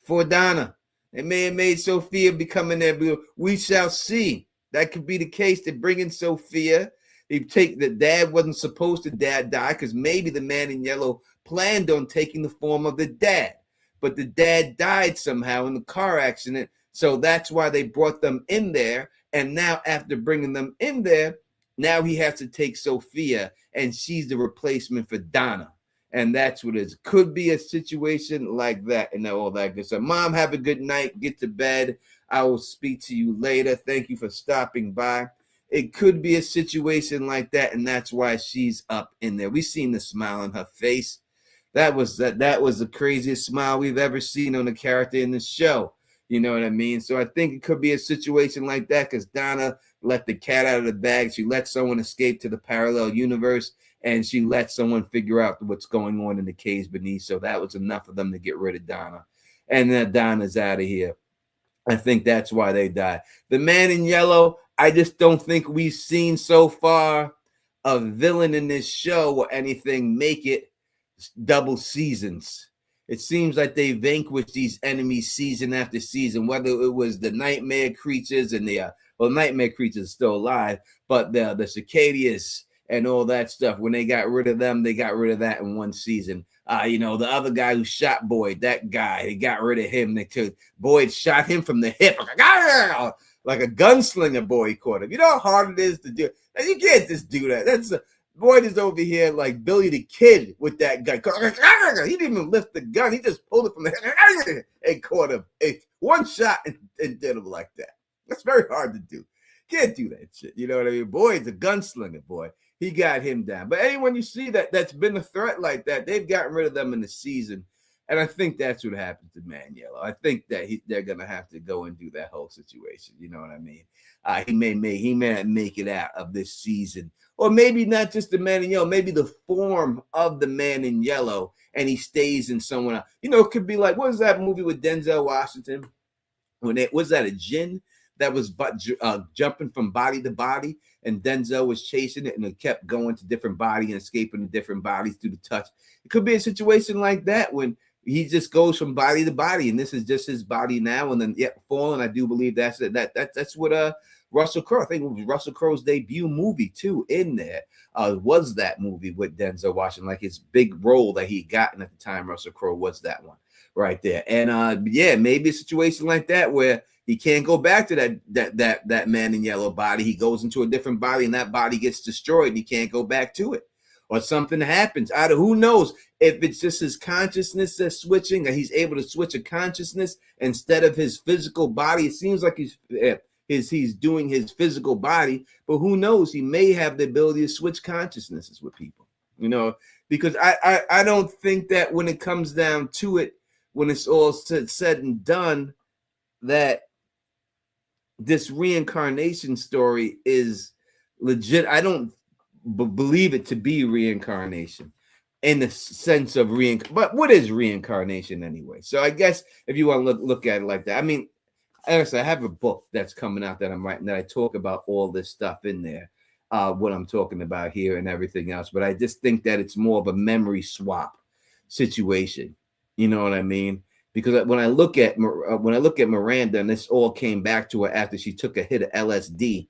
Speaker 1: for Donna. It may have made Sophia becoming there. We shall see. That could be the case. They're bringing Sophia The dad wasn't supposed to die because maybe the man in yellow planned on taking the form of the dad, but the dad died somehow in the car accident. So that's why they brought them in there. And now after bringing them in there, now he has to take Sophia, and she's the replacement for Donna. And that's what it is. Could be a situation like that and all that good stuff. Mom, have a good night. Get to bed. I will speak to you later. Thank you for stopping by. It could be a situation like that, and that's why she's up in there. We've seen the smile on her face. That was the craziest smile we've ever seen on a character in the show. You know what I mean? So I think it could be a situation like that because Donna let the cat out of the bag. She let someone escape to the parallel universe, and she let someone figure out what's going on in the caves beneath. So that was enough for them to get rid of Donna. And then Donna's out of here. I think that's why they died. The man in yellow, I just don't think we've seen so far a villain in this show or anything make it double seasons. It seems like they vanquished these enemies season after season, whether it was the nightmare creatures and nightmare creatures are still alive, but the Cicadius and all that stuff. When they got rid of them, they got rid of that in one season. The other guy who shot Boyd, that guy, they got rid of him. Boyd shot him from the hip like a gunslinger. Boyd caught him. You know how hard it is to do. You can't just do that. Boyd is over here like Billy the Kid with that gun. He didn't even lift the gun. He just pulled it from the head and caught him. One shot and did him like that. That's very hard to do. Can't do that shit. You know what I mean? Boyd's a gunslinger, boy. He got him down. But anyone you see that's been a threat like that, they've gotten rid of them in the season. And I think that's what happened to Man Yellow. I think that they're going to have to go and do that whole situation. You know what I mean? He may not make it out of this season. Or maybe not just the Man in Yellow, maybe the form of the Man in Yellow, and he stays in someone else. It could be like, what was that movie with Denzel Washington? Was that a djinn that was jumping from body to body, and Denzel was chasing it, and it kept going to different bodies and escaping to different bodies through the touch. It could be a situation like that when he just goes from body to body, and this is just his body now, and then falling. I do believe that's what Russell Crowe. I think it was Russell Crowe's debut movie too. In there was that movie with Denzel Washington, like his big role that he gotten at the time. Russell Crowe was that one right there, and maybe a situation like that where he can't go back to that Man in Yellow body. He goes into a different body, and that body gets destroyed. And he can't go back to it, or something happens. Who knows if it's just his consciousness that's switching, or he's able to switch a consciousness instead of his physical body. It seems like he's doing his physical body, but who knows? He may have the ability to switch consciousnesses with people. Because I don't think that when it comes down to it, when it's all said and done, that this reincarnation story is legit. I don't believe it to be reincarnation in the sense of but what is reincarnation anyway? So I guess if you want to look at it like that, I mean, honestly, I have a book that's coming out that I'm writing that I talk about all this stuff in there, what I'm talking about here and everything else. But I just think that it's more of a memory swap situation. You know what I mean? Because when I look at Miranda, and this all came back to her after she took a hit of LSD,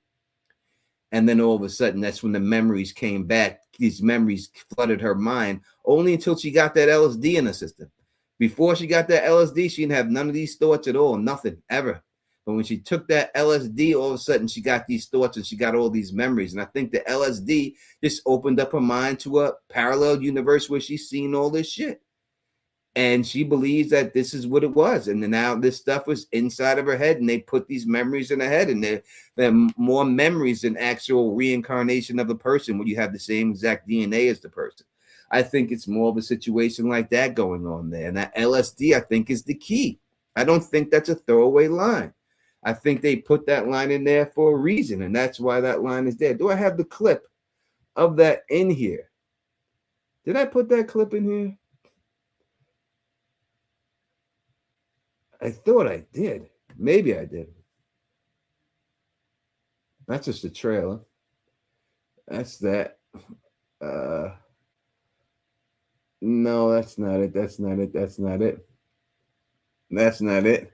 Speaker 1: and then all of a sudden, that's when the memories came back. These memories flooded her mind, only until she got that LSD in her system. Before she got that LSD, she didn't have none of these thoughts at all, nothing, ever. But when she took that LSD, all of a sudden, she got these thoughts and she got all these memories. And I think the LSD just opened up her mind to a parallel universe where she's seen all this shit. And she believes that this is what it was. And then now this stuff was inside of her head, and they put these memories in her head, and they're more memories than actual reincarnation of the person when you have the same exact DNA as the person. I think it's more of a situation like that going on there. And that LSD, I think, is the key. I don't think that's a throwaway line. I think they put that line in there for a reason, and that's why that line is there. Do I have the clip of that in here? Did I put that clip in here? I thought I did. Maybe I did. That's just a trailer. That's that. No, that's not it. That's not it. That's not it. That's not it.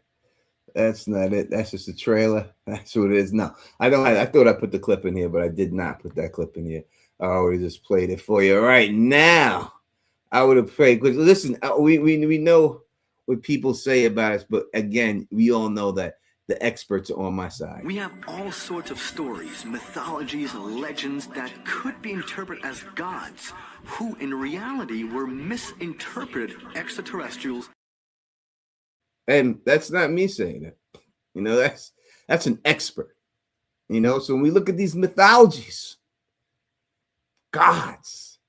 Speaker 1: That's not it. That's just a trailer. That's what it is. No, I don't. I thought I put the clip in here, but I did not put that clip in here. I already just played it for you right now. I would have prayed because listen, we know what people say about us, but again, we all know that the experts are on my side.
Speaker 11: We have all sorts of stories, mythologies, legends that could be interpreted as gods, who in reality were misinterpreted extraterrestrials.
Speaker 1: And that's not me saying it. You know, that's an expert. You know, so when we look at these mythologies, gods,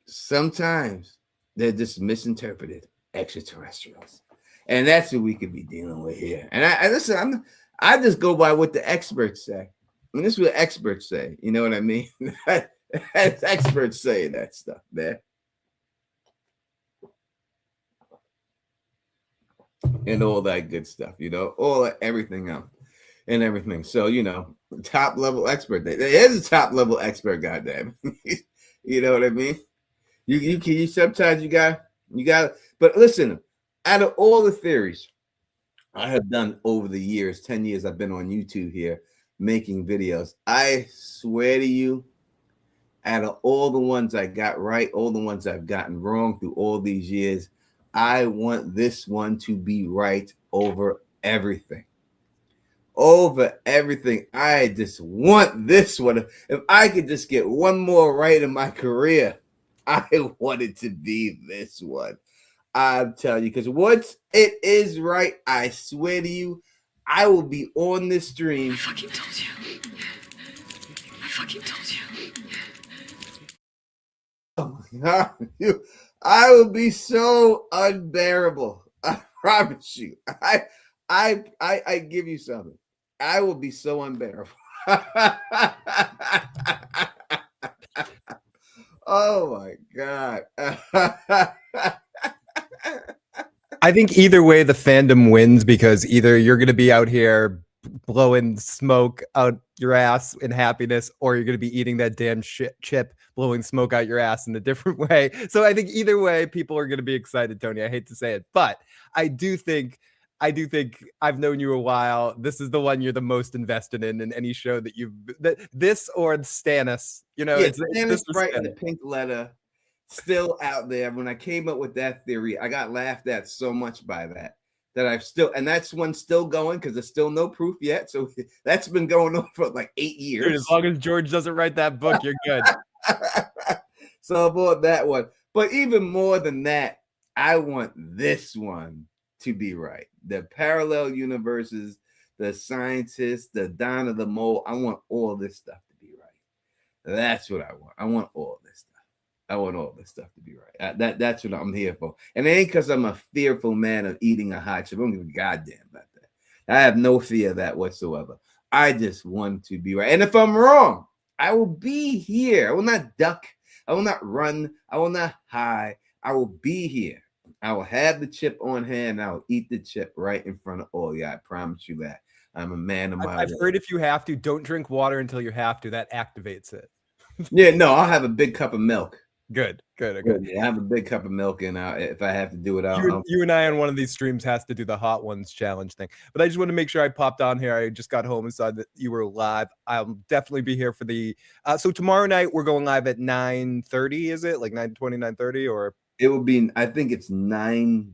Speaker 1: sometimes they're just misinterpreted extraterrestrials. And that's what we could be dealing with here. And I listen, I just go by what the experts say. And this is what experts say. You know what I mean? That's experts saying that stuff, man. And all that good stuff, you know, everything else and everything. So, you know, top level expert. There is a top level expert, goddamn. You know what I mean? You sometimes you got, but listen, out of all the theories I have done over the years, 10 years I've been on YouTube here making videos, I swear to you, out of all the ones I got right, all the ones I've gotten wrong through all these years, I want this one to be right over everything. Over everything. I just want this one. If I could just get one more right in my career, I want it to be this one. I'm telling you, because once it is right, I swear to you, I will be on this stream.
Speaker 11: I fucking told you. I fucking told you.
Speaker 1: Oh my God. I will be so unbearable. I promise you. I give you something. I will be so unbearable. Oh my God.
Speaker 12: I think either way the fandom wins, because either you're going to be out here blowing smoke out your ass in happiness, or you're going to be eating that damn chip blowing smoke out your ass in a different way. So I think either way people are going to be excited, Tony. I hate to say it, but I do think I've known you a while. This is the one you're the most invested in any show that this or Stannis, you know.
Speaker 1: Yeah,
Speaker 12: it's
Speaker 1: Stannis right in the pink letter still out there. When I came up with that theory, I got laughed at so much by that I've still, and that's one still going because there's still no proof yet. So that's been going on for like 8 years.
Speaker 12: Dude, as long as George doesn't write that book, you're good.
Speaker 1: So I bought that one. But even more than that, I want this one to be right. The parallel universes, the scientists, the Donna the mole. I want all this stuff to be right. That's what I want. I want all this stuff. I want all this stuff to be right. That's what I'm here for. And it ain't because I'm a fearful man of eating a hot chip. I don't give a goddamn about that. I have no fear of that whatsoever. I just want to be right. And if I'm wrong, I will be here. I will not duck. I will not run. I will not hide. I will be here. I will have the chip on hand. I will eat the chip right in front of all you. I promise you that. I'm a man of my
Speaker 12: I've heard if you have to, don't drink water until you have to. That activates it.
Speaker 1: Yeah, no, I'll have a big cup of milk.
Speaker 12: Good.
Speaker 1: Yeah, I have a big cup of milk, and if I have to do it,
Speaker 12: you and I on one of these streams has to do the hot ones challenge thing. But I just want to make sure I popped on here. I just got home and saw that you were live. I'll definitely be here for the. So tomorrow night we're going live at 9:30. Is it like 9:20, 9:30, or
Speaker 1: it will be? I think it's 9:20,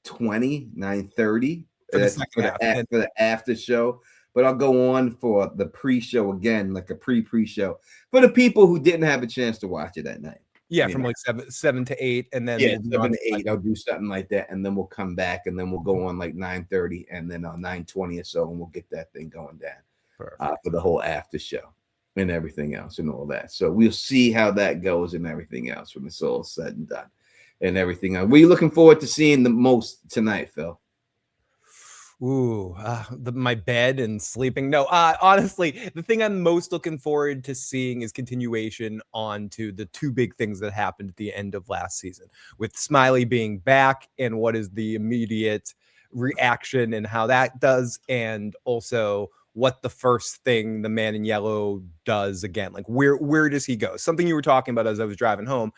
Speaker 1: 9:30 for the after show. But I'll go on for the pre-show again, like a pre-show for the people who didn't have a chance to watch it that night.
Speaker 12: Yeah, from like 7 to 8, and then
Speaker 1: 7 to 8. I'll do something like that, and then we'll come back, and then we'll go on like 9:30, and then 9:20 or so, and we'll get that thing going down for the whole after show and everything else and all that. So we'll see how that goes and everything else when it's all said and done and everything else. What are you looking forward to seeing the most tonight, Phil?
Speaker 12: Ooh, my bed and sleeping. No, honestly, the thing I'm most looking forward to seeing is continuation on to the two big things that happened at the end of last season, with Smiley being back and what is the immediate reaction and how that does, and also what the first thing the man in yellow does again. Like where does he go? Something you were talking about as I was driving home.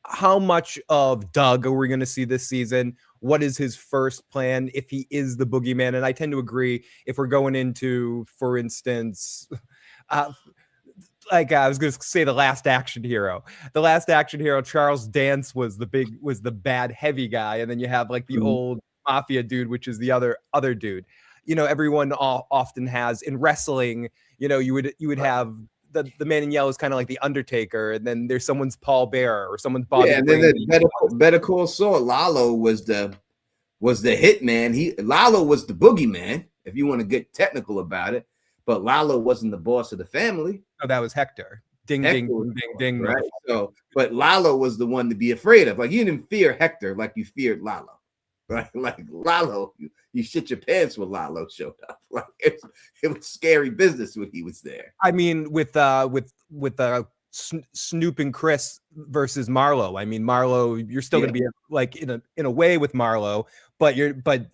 Speaker 12: how much of Doug are we going to see this season? What is his first plan if he is the boogeyman? And I tend to agree if we're going into, for instance, like I was going to say the Last Action Hero. The Last Action Hero, Charles Dance was the bad heavy guy, and then you have like the old mafia dude, which is the other dude. You know, everyone often has in wrestling. You know, you would have the man in yellow is kind of like the Undertaker, and then there's someone's Paul Bearer or someone's Bobby.
Speaker 1: Yeah, and then Better Call Saul. Lalo was the hitman. Lalo was the boogeyman, if you want to get technical about it. But Lalo wasn't the boss of the family.
Speaker 12: Oh, that was Hector. Ding, ding, ding, ding.
Speaker 1: Right. So, but Lalo was the one to be afraid of. Like, you didn't fear Hector like you feared Lalo. Right? Like Lalo, you shit your pants when Lalo showed up. Like it was scary business when he was there.
Speaker 12: I mean, with Snoop and Chris versus Marlo. I mean, Marlo, you're still going to be like in a way with Marlo, but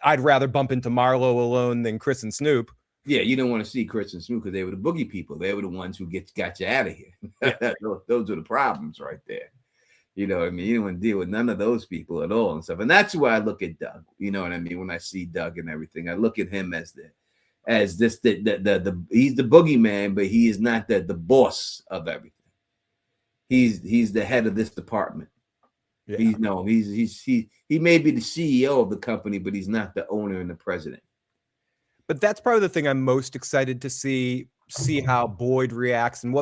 Speaker 12: I'd rather bump into Marlo alone than Chris and Snoop.
Speaker 1: Yeah, you don't want to see Chris and Snoop because they were the boogie people. They were the ones who got you out of here. Yeah. Those are the problems right there. You know what I mean? You don't want to deal with none of those people at all and stuff. And that's why I look at Doug. You know what I mean? When I see Doug and everything, I look at him as he's the boogeyman, but he is not the boss of everything. He's the head of this department. Yeah. He may be the CEO of the company, but he's not the owner and the president.
Speaker 12: But that's probably the thing I'm most excited to see how Boyd reacts and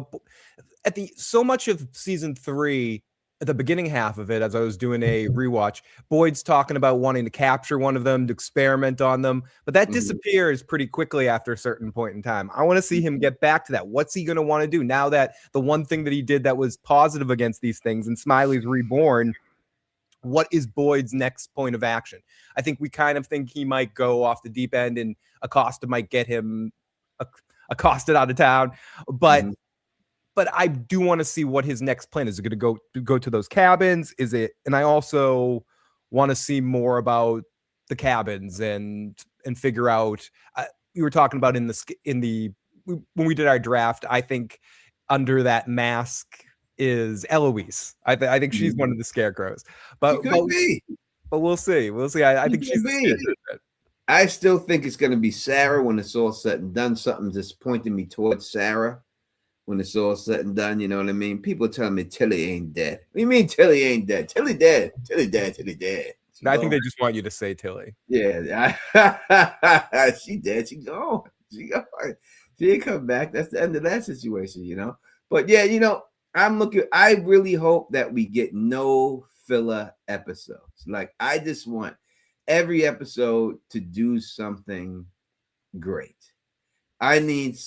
Speaker 12: so much of season 3. At the beginning half of it, as I was doing a rewatch, Boyd's talking about wanting to capture one of them, to experiment on them, but that disappears pretty quickly after a certain point in time. I want to see him get back to that. What's he going to want to do now that the one thing that he did that was positive against these things and Smiley's reborn? What is Boyd's next point of action? I think we kind of think he might go off the deep end and Acosta might get him accosted out of town, but I do want to see what his next plan is. Is it going to go to those cabins? Is it? And I also want to see more about the cabins and figure out. We were talking about when we did our draft. I think under that mask is Eloise. I think she's one of the scarecrows. But we'll see. We'll see. I think she's.
Speaker 1: I still think it's going to be Sarah when it's all said and done. Something just pointing me towards Sarah. When it's all said and done, you know what I mean? People tell me Tilly ain't dead. What do you mean Tilly ain't dead? Tilly dead. Tilly dead. Tilly dead.
Speaker 12: I think they just want you to say Tilly.
Speaker 1: Yeah. She dead. She gone. She ain't come back. That's the end of that situation, you know? But yeah, you know, I really hope that we get no filler episodes. Like, I just want every episode to do something great. I need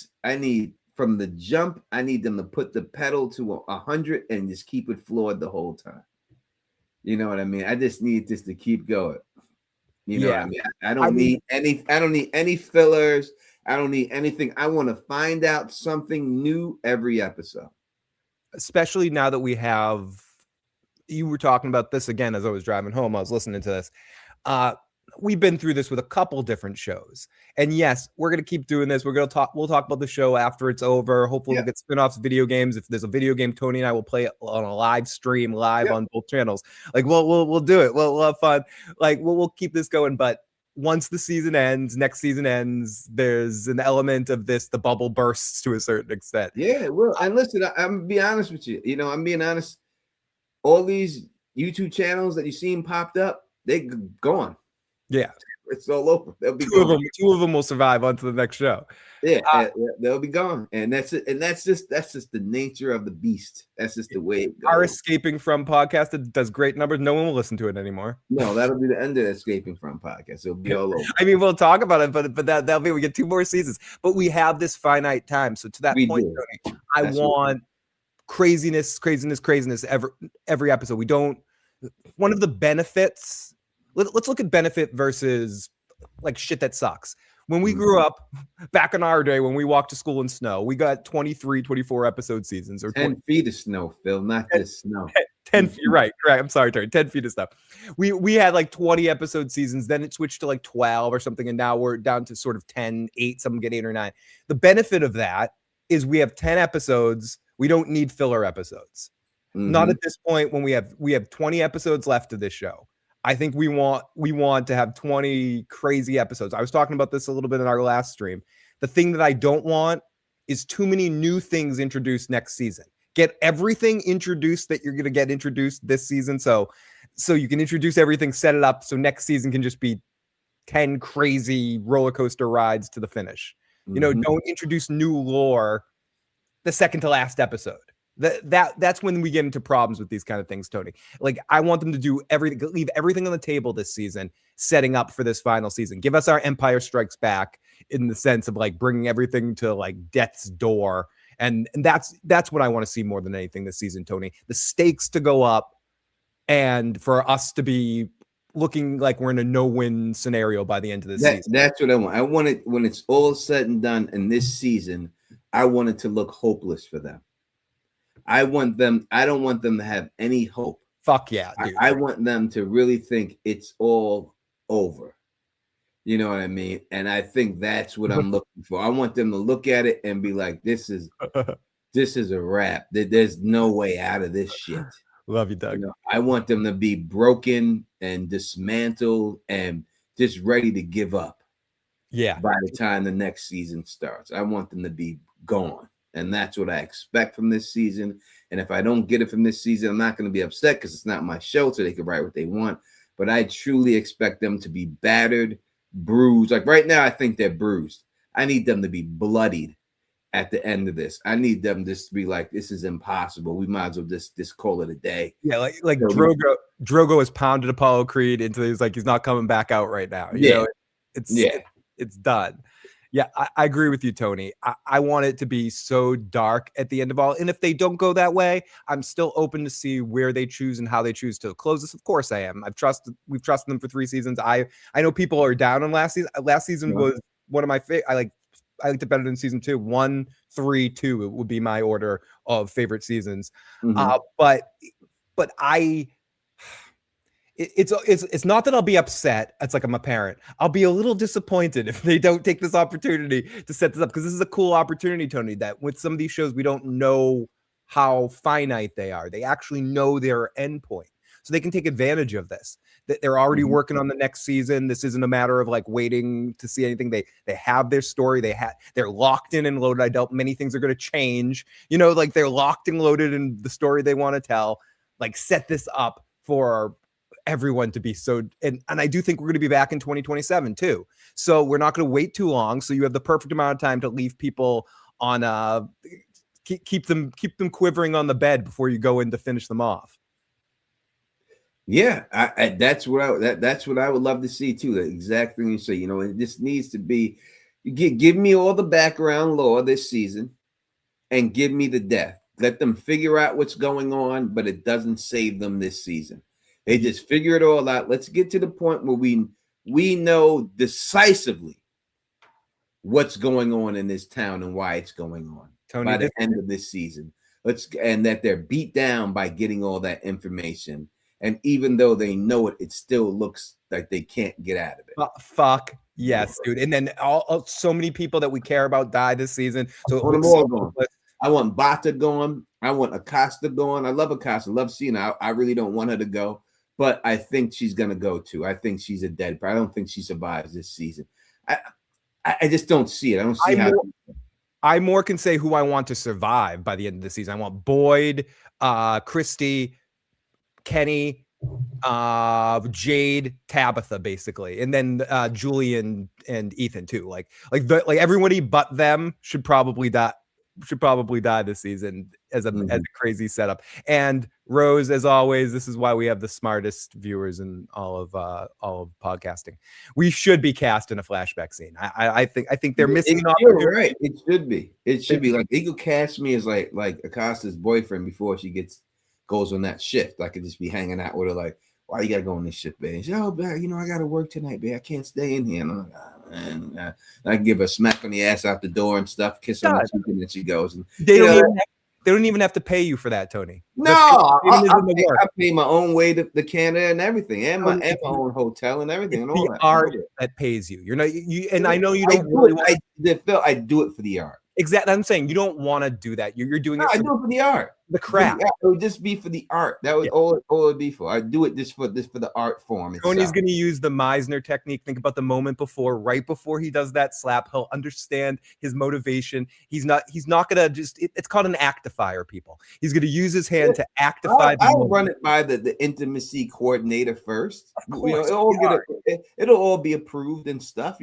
Speaker 1: from the jump, I need them to put the pedal to 100 and just keep it floored the whole time. You know what I mean? I just need this to keep going. You know what I mean? I don't need any fillers. I don't need anything. I want to find out something new every episode.
Speaker 12: Especially now that you were talking about this again as I was driving home. I was listening to this. We've been through this with a couple different shows. And yes, we're going to keep doing this. We'll talk about the show after it's over. Hopefully we'll get spin-offs, video games. If there's a video game, Tony and I will play it on a live stream on both channels. Like we'll do it. We'll have fun. Like we'll keep this going. But once the season ends, next season ends, there's an element of this, the bubble bursts to a certain extent.
Speaker 1: Yeah, well, and listen, I'm gonna be honest with you. You know, I'm being honest. All these YouTube channels that you seen popped up, they gone.
Speaker 12: Yeah,
Speaker 1: it's all over. They'll be
Speaker 12: two of them will survive onto the next show.
Speaker 1: Yeah, they'll be gone, and that's it. And that's just the nature of the beast. That's just the way it goes.
Speaker 12: Our Escaping From podcast, it does great numbers. No one will listen to it anymore.
Speaker 1: No, that'll be the end of the Escaping From podcast. It'll be all over.
Speaker 12: I mean, we'll talk about it, but that'll be, we get 2 more seasons. But we have this finite time. So to that point, Tony, I want craziness every episode. We don't. One of the benefits. Let's look at benefit versus like shit that sucks. When we grew up, back in our day, when we walked to school in snow, we got 23, 24 episode seasons. Or
Speaker 1: 10 feet of snow, Phil, not just snow.
Speaker 12: 10 feet, right, correct. I'm sorry, Terry, 10 feet of stuff. We had like 20 episode seasons, then it switched to like 12 or something, and now we're down to sort of 10, 8, some get 8 or 9. The benefit of that is we have 10 episodes. We don't need filler episodes. Not at this point when we have 20 episodes left of this show. I think we want to have 20 crazy episodes. I was talking about this a little bit in our last stream. The thing that I don't want is too many new things introduced next season. Get everything introduced that you're going to get introduced this season. So you can introduce everything, set it up so next season can just be 10 crazy roller coaster rides to the finish. Don't introduce new lore the second to last episode. That's when we get into problems with these kind of things, Tony. Like, I want them to do leave everything on the table this season, setting up for this final season. Give us our Empire Strikes Back in the sense of like bringing everything to like death's door. And that's what I want to see more than anything this season, Tony. The stakes to go up and for us to be looking like we're in a no-win scenario by the end of the season.
Speaker 1: That's what I want. I want it when it's all said and done in this season. I want it to look hopeless for them. I don't want them to have any hope.
Speaker 12: Fuck yeah, dude.
Speaker 1: I want them to really think it's all over. You know what I mean? And I think that's what I'm looking for. I want them to look at it and be like, this is a wrap. There's no way out of this shit.
Speaker 12: Love you, Doug.
Speaker 1: I want them to be broken and dismantled and just ready to give up.
Speaker 12: Yeah.
Speaker 1: By the time the next season starts, I want them to be gone. And that's what I expect from this season. And if I don't get it from this season, I'm not going to be upset because it's not my show, so they can write what they want. But I truly expect them to be battered, bruised. Like right now, I think they're bruised. I need them to be bloodied at the end of this. I need them just to be like, this is impossible. We might as well just call it a day.
Speaker 12: Yeah, like so Drogo has pounded Apollo Creed into he's not coming back out right now. You know, it's done. Yeah, I agree with you, Tony. I want it to be so dark at the end of all. And if they don't go that way, I'm still open to see where they choose and how they choose to close this. Of course I am. We've trusted them for 3 seasons. I know people are down on last season. Last season was one of my favorite. I liked it better than season 2. 1, 3, 2. It would be my order of favorite seasons. But it's not that I'll be upset. It's like I'm a parent. I'll be a little disappointed if they don't take this opportunity to set this up, because this is a cool opportunity, Tony, that with some of these shows, we don't know how finite they are. They actually know their endpoint. So they can take advantage of this. They're already working on the next season. This isn't a matter of like waiting to see anything. They have their story. They're locked in and loaded. I doubt many things are going to change. Like they're locked and loaded in the story they want to tell. Like set this up for everyone to be so, and I do think we're going to be back in 2027 too. So we're not going to wait too long. So you have the perfect amount of time to leave people on keep them quivering on the bed before you go in to finish them off.
Speaker 1: Yeah, that's what I would love to see too. The exact thing you say. It just needs to be give me all the background lore this season and give me the death. Let them figure out what's going on, but it doesn't save them this season. They just figure it all out. Let's get to the point where we know decisively what's going on in this town and why it's going on, Tony, by the end of this season. And that they're beat down by getting all that information. And even though they know it, it still looks like they can't get out of it.
Speaker 12: Fuck yes, dude. And then so many people that we care about die this season. So
Speaker 1: I want Bata going. I want Acosta going. I love Acosta. Love seeing her. I really don't want her to go. But I think she's going to go too. I think she's a dead person. I don't think she survives this season. I just don't see it. I don't see how.
Speaker 12: I more can say who I want to survive by the end of the season. I want Boyd, Christy, Kenny, Jade, Tabitha, basically, and then Julie and Ethan too. Like everybody but them should probably die. This season as a crazy setup. And Rose, as always, this is why we have the smartest viewers in all of podcasting. We should be cast in a flashback scene. I think they're missing an opportunity.
Speaker 1: You're right. It should be like they could cast me as like Acosta's boyfriend before she goes on that shift. I could just be hanging out with her like, why you gotta go on this shift, babe? She said, oh, babe, I gotta work tonight, babe. I can't stay in here. And I'm like, and I give her a smack on the ass out the door and stuff, kiss her on the cheek, and then she goes. And
Speaker 12: they don't even have to pay you for that, Tony.
Speaker 1: No, I pay my own way to Canada and everything, and my own hotel and everything. And all
Speaker 12: the art that pays you. You're not you, and I know you don't really.
Speaker 1: I do it for the art.
Speaker 12: Exactly. I'm saying you don't want to do that. You're doing it.
Speaker 1: I do it for the art.
Speaker 12: The craft.
Speaker 1: It would just be for the art. That was all it would be for. I do it just for the art form itself.
Speaker 12: Tony's going to use the Meisner technique. Think about the moment before, right before he does that slap. He'll understand his motivation. He's not going to just. It's called an actifier, people. He's going to use his hand to actify.
Speaker 1: I'll run it by the intimacy coordinator first. Of course, it'll all be approved and stuff.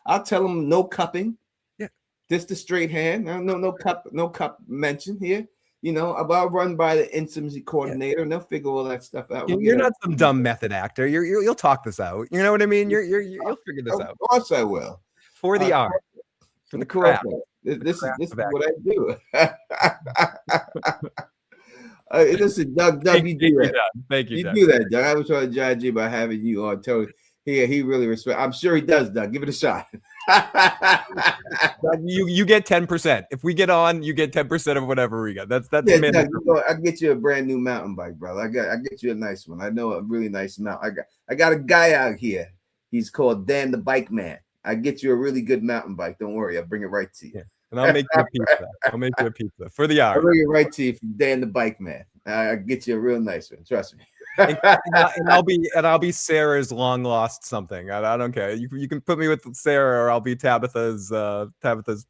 Speaker 1: I'll tell him no cupping. Yeah, just the straight hand. No cup mention here. I'll run by the intimacy coordinator and they'll figure all that stuff out.
Speaker 12: You're not some dumb method actor. You'll talk this out. You know what I mean? You'll figure this out.
Speaker 1: Of course I will.
Speaker 12: For the art. For the craft.
Speaker 1: This is what I do. Listen, Doug, you do that.
Speaker 12: Thank you,
Speaker 1: Doug. You do that, Doug. I was trying to judge you by having you on Tony. He really respects. I'm sure he does, Doug. Give it a shot.
Speaker 12: you get 10%. If we get on, you get 10% of whatever we get. That's
Speaker 1: Doug, I'll get you a brand new mountain bike, brother. I get you a nice one. I know a really nice mountain. I got a guy out here. He's called Dan the Bike Man. I get you a really good mountain bike. Don't worry, I'll bring it right to you. Yeah.
Speaker 12: And I'll make you a pizza. I'll make you a pizza for the art.
Speaker 1: I'll bring it right to you from Dan the Bike Man. I'll get you a real nice one. Trust me.
Speaker 12: and I'll be Sarah's long lost something. I don't care. You can put me with Sarah, or I'll be Tabitha's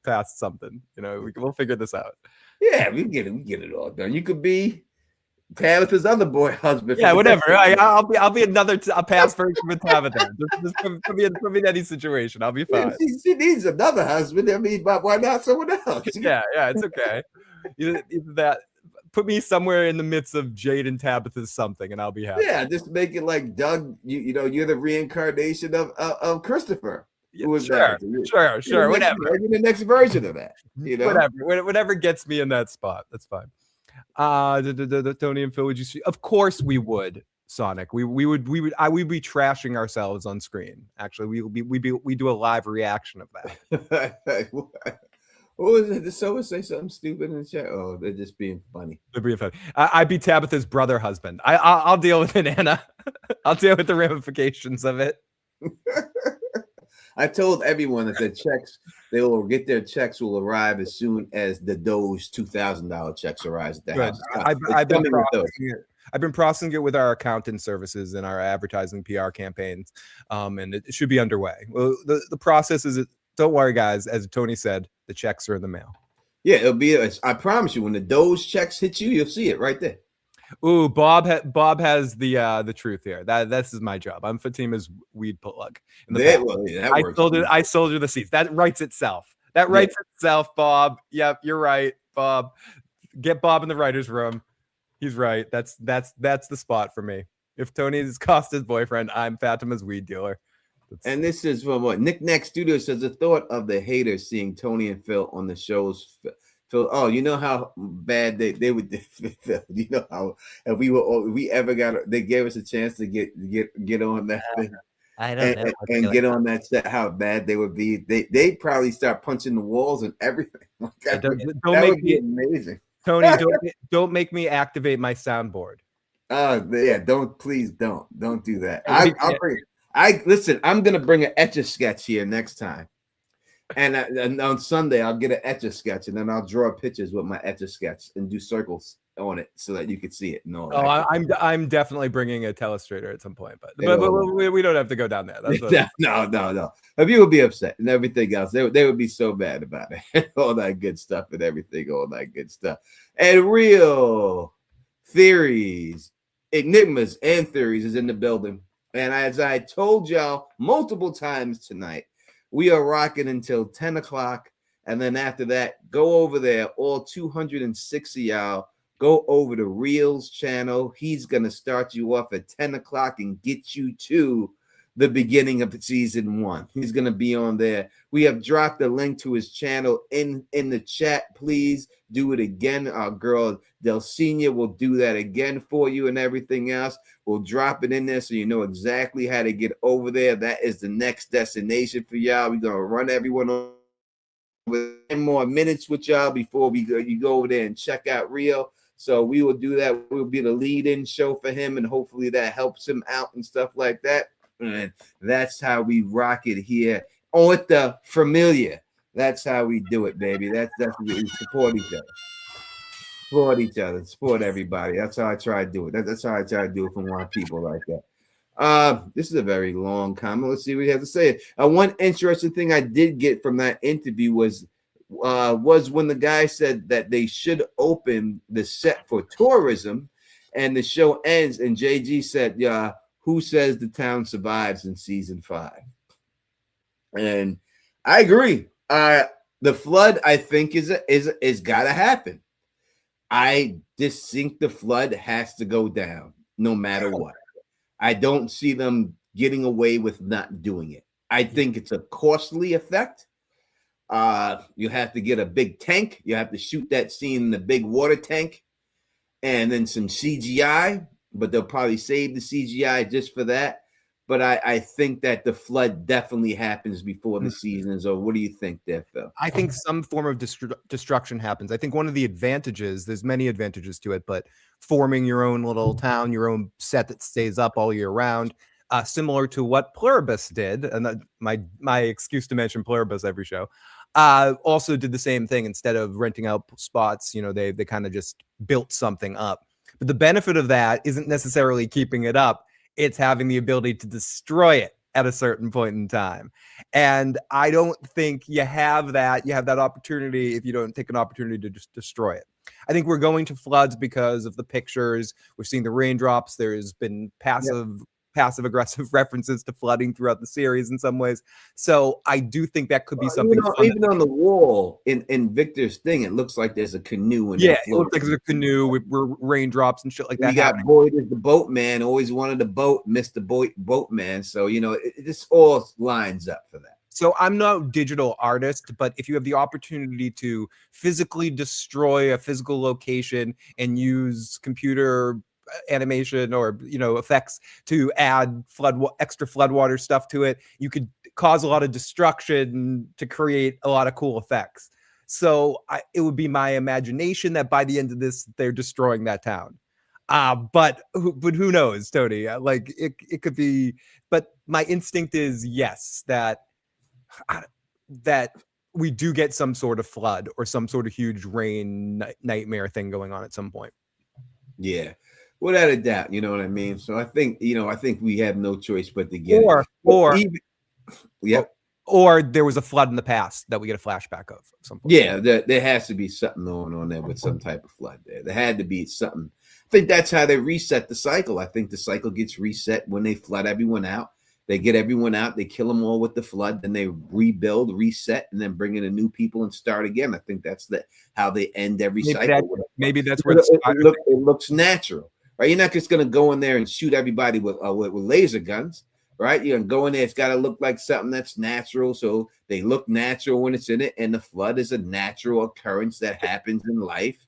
Speaker 12: past something. We'll figure this out.
Speaker 1: Yeah, we get it all done. You could be Tabitha's other boy husband.
Speaker 12: Yeah, whatever. I'll be a past version with Tabitha. Just put me in any situation. I'll be fine.
Speaker 1: She needs another husband. I mean, but why not someone else?
Speaker 12: Yeah, it's okay. Either that. Put me somewhere in the midst of Jade and Tabitha's something, and I'll be happy.
Speaker 1: Yeah, just make it like Doug. You're the reincarnation of Christopher.
Speaker 12: Sure, whatever.
Speaker 1: Maybe the next version of that.
Speaker 12: Whatever gets me in that spot. That's fine. Tony and Phil, would you see? Of course we would. Sonic. We'd be trashing ourselves on screen. Actually, we do a live reaction of that.
Speaker 1: What was it? Did someone say something stupid in the chat? Oh, they're just being funny.
Speaker 12: They're being funny. I'd be Tabitha's brother husband. I'll deal with it, Anna. I'll deal with the ramifications of it.
Speaker 1: I told everyone that their checks will arrive as soon as the Doge $2,000 checks arrive at the house.
Speaker 12: I've been processing it with our accountant services and our advertising PR campaigns, and it should be underway. Well, the process is. Don't worry, guys. As Tony said, the checks are in the mail.
Speaker 1: Yeah, it'll be. I promise you, when the Doge checks hit you, you'll see it right there.
Speaker 12: Ooh, Bob has the truth here. This is my job. I'm Fatima's weed plug. I sold you the seats. That writes itself. Itself, Bob. Yep, you're right, Bob. Get Bob in the writer's room. He's right. That's the spot for me. If Tony's Costa's boyfriend, I'm Fatima's weed dealer.
Speaker 1: And this is from what Nick Nack Studio says. The thought of the haters seeing Tony and Phil on the shows. Phil, you know how bad they would. You know how if we ever they gave us a chance to get on that thing.
Speaker 13: I don't know.
Speaker 1: And get on that set, how bad they would be. They probably start punching the walls and everything. That would be amazing.
Speaker 12: Tony, don't make me activate my soundboard.
Speaker 1: Yeah, please don't do that. I'll bring it. Listen, I'm gonna bring an Etch-a-Sketch here next time, and on Sunday I'll get an Etch-a-Sketch, and then I'll draw pictures with my Etch-a-Sketch and do circles on it so that you can see it. No,
Speaker 12: I'm definitely bringing a telestrator at some point, but we don't have to go down there.
Speaker 1: No. If you would be upset and everything else, they would be so bad about it. All that good stuff and everything, all that good stuff, and real theories, enigmas, and theories is in the building. And as I told y'all multiple times tonight, we are rocking until 10 o'clock. And then after that, go over there. All 260 y'all, go over to Reel's channel. He's going to start you off at 10 o'clock and get you to the beginning of season 1. He's going to be on there. We have dropped a link to his channel in the chat. Please do it again. Our girl Delcinia will do that again for you and everything else. We'll drop it in there so you know exactly how to get over there. That is the next destination for y'all. We're going to run everyone over 10 more minutes with y'all before you go over there and check out Reel. So we will do that. We'll be the lead-in show for him, and hopefully that helps him out and stuff like that. And that's how we rock it here on the familiar That's how we do it, baby. That's we support each other. Support each other. Support everybody. That's how I try to do it. That's how I try to do it from one people like that. This is a very long comment. Let's see what he has to say. One interesting thing I did get from that interview was when the guy said that they should open the set for tourism, and the show ends, and JG said, "Yeah, who says the town survives in season 5?" And I agree. The flood, I think, is gotta happen. I just think the flood has to go down, no matter what. I don't see them getting away with not doing it. I think it's a costly effect. You have to get a big tank. You have to shoot that scene in the big water tank, and then some CGI. But they'll probably save the CGI just for that. But I think that the flood definitely happens before the season is over. What do you think there, Phil?
Speaker 12: I think some form of destruction happens. I think one of the advantages, there's many advantages to it, but forming your own little town, your own set that stays up all year round, similar to what Pluribus did, and my excuse to mention Pluribus every show, also did the same thing. Instead of renting out spots, they kind of just built something up. But the benefit of that isn't necessarily keeping it up. It's having the ability to destroy it at a certain point in time. And I don't think you have that opportunity if you don't take an opportunity to just destroy it. I think we're going to floods because of the pictures. We're seeing the raindrops. There's been passive aggressive references to flooding throughout the series in some ways. So I do think that could be something.
Speaker 1: Even on the wall in Victor's thing, it looks like there's a canoe.
Speaker 12: It looks like there's a canoe with raindrops and shit like that.
Speaker 1: You got Boyd as the boatman, always wanted a boat, Mr. Boatman. So, this all lines up for that.
Speaker 12: So I'm no digital artist, but if you have the opportunity to physically destroy a physical location and use computer animation or effects to add extra floodwater stuff to it, you could cause a lot of destruction to create a lot of cool effects. So it would be my imagination that by the end of this they're destroying that town. But who knows, Tony? Like it could be, but my instinct is yes, that we do get some sort of flood or some sort of huge rain nightmare thing going on at some point.
Speaker 1: Yeah. Without a doubt, you know what I mean? So I think we have no choice but to get
Speaker 12: or there was a flood in the past that we get a flashback of some point.
Speaker 1: Yeah, there has to be something going on there with some type of flood there. There had to be something. I think that's how they reset the cycle. I think the cycle gets reset when they flood everyone out. They get everyone out, they kill them all with the flood, then they rebuild, reset, and then bring in a new people and start again. I think that's how they end every cycle.
Speaker 12: Maybe that's where
Speaker 1: it looks natural. Right, you're not just going to go in there and shoot everybody with laser guns, right? You're going to go in there. It's got to look like something that's natural, so they look natural when it's in it. And the flood is a natural occurrence that happens in life,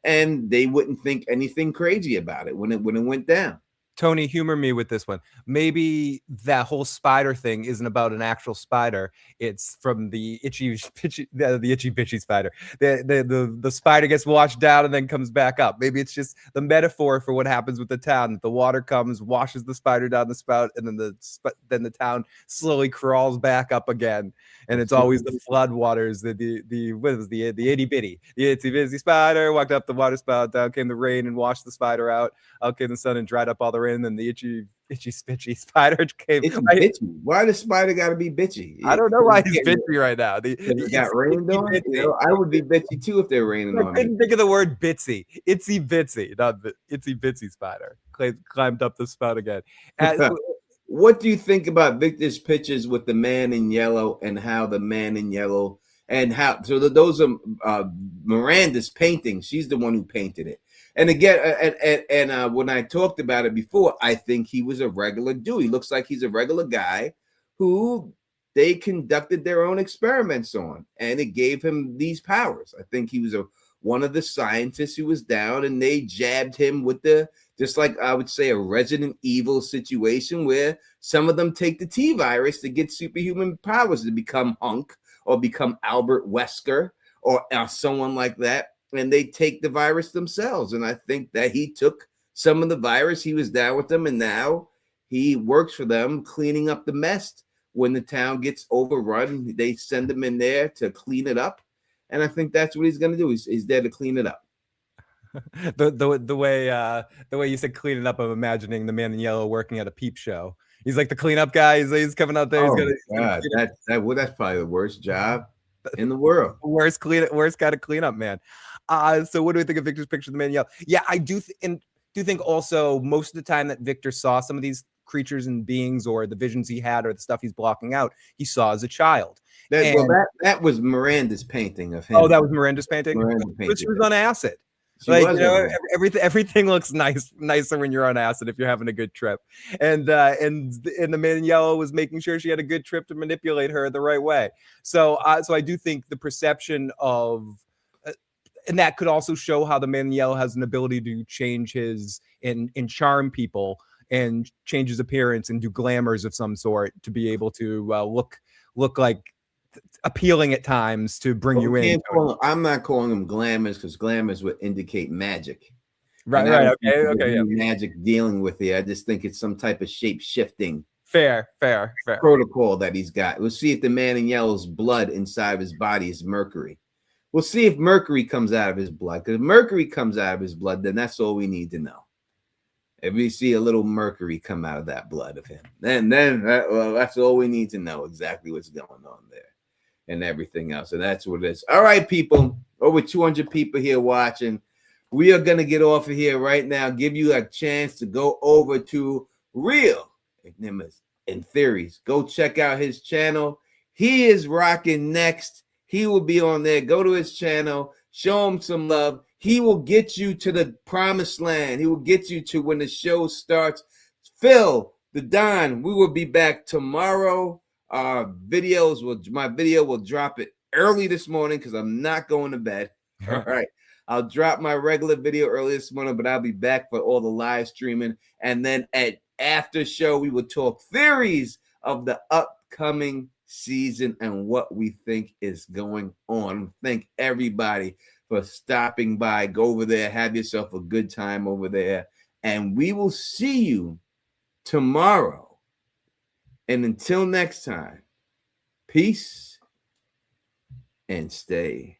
Speaker 1: and they wouldn't think anything crazy about it when it went down.
Speaker 12: Tony, humor me with this one. Maybe that whole spider thing isn't about an actual spider. It's from the itchy bitchy spider. The spider gets washed down and then comes back up. Maybe it's just the metaphor for what happens with the town. The water comes, washes the spider down the spout, and then the town slowly crawls back up again. And it's always the flood waters. The itty bitty, the itsy bitty spider walked up the water spout. Down came the rain and washed the spider out. Out came the sun and dried up all the rain. And then the itchy spitchy spider came.
Speaker 1: Bitchy. Why the spider got to be bitchy?
Speaker 12: I don't know why he's bitchy right now.
Speaker 1: It got rained on. I would be bitchy too if they were raining on me.
Speaker 12: I couldn't think of the word bitsy. Itsy bitsy, not itsy bitsy spider. Climbed up the spout again.
Speaker 1: What do you think about Victor's pictures with the man in yellow and how the man in yellow and how those are Miranda's paintings? She's the one who painted it. And again, and when I talked about it before, I think he was a regular dude. He looks like he's a regular guy who they conducted their own experiments on, and it gave him these powers. I think he was one of the scientists who was down, and they jabbed him with just like I would say a Resident Evil situation where some of them take the T virus to get superhuman powers to become Hunk or become Albert Wesker or someone like that. And they take the virus themselves. And I think that he took some of the virus. He was down with them. And now he works for them, cleaning up the mess when the town gets overrun, they send him in there to clean it up. And I think that's what he's going to do. He's there to clean it up.
Speaker 12: The way you said clean it up, I'm imagining the man in yellow working at a peep show. He's like the cleanup guy. He's coming out there.
Speaker 1: Oh,
Speaker 12: he's
Speaker 1: God, that's probably the worst job in the world.
Speaker 12: worst guy to clean up, man. So what do we think of Victor's picture of the man in yellow? Yeah, I do think also most of the time that Victor saw some of these creatures and beings, or the visions he had, or the stuff he's blocking out, he saw as a child.
Speaker 1: That was Miranda's painting of him.
Speaker 12: Oh, that was Miranda's painting. She was on acid. Everything looks nicer when you're on acid if you're having a good trip. And the man in yellow was making sure she had a good trip to manipulate her the right way. So I do think the perception of, and that could also show how the man in yellow has an ability to change his and charm people and change his appearance and do glamours of some sort to be able to look like appealing at times to bring you in.
Speaker 1: I'm not calling them glamours because glamours would indicate magic.
Speaker 12: Right. Okay. Yeah.
Speaker 1: Magic dealing with it. I just think it's some type of shape shifting.
Speaker 12: Fair.
Speaker 1: Protocol that he's got. We'll see if the man in yellow's blood inside of his body is mercury. We'll see if mercury comes out of his blood. Because if mercury comes out of his blood, then that's all we need to know. If we see a little mercury come out of that blood of him, then that's all we need to know, exactly what's going on there and everything else. And that's what it is. All right, people, over 200 people here watching. We are going to get off of here right now, give you a chance to go over to Real Enigmas and Theories. Go check out his channel. He is rocking next. He will be on there. Go to his channel. Show him some love. He will get you to the promised land. He will get you to when the show starts. Phil, the Don, we will be back tomorrow. My video will drop it early this morning because I'm not going to bed. All right. I'll drop my regular video early this morning, but I'll be back for all the live streaming. And then at after show, we will talk theories of the upcoming season and what we think is going on. Thank everybody for stopping by. Go over there, have yourself a good time over there, and we will see you tomorrow. And until next time, peace and stay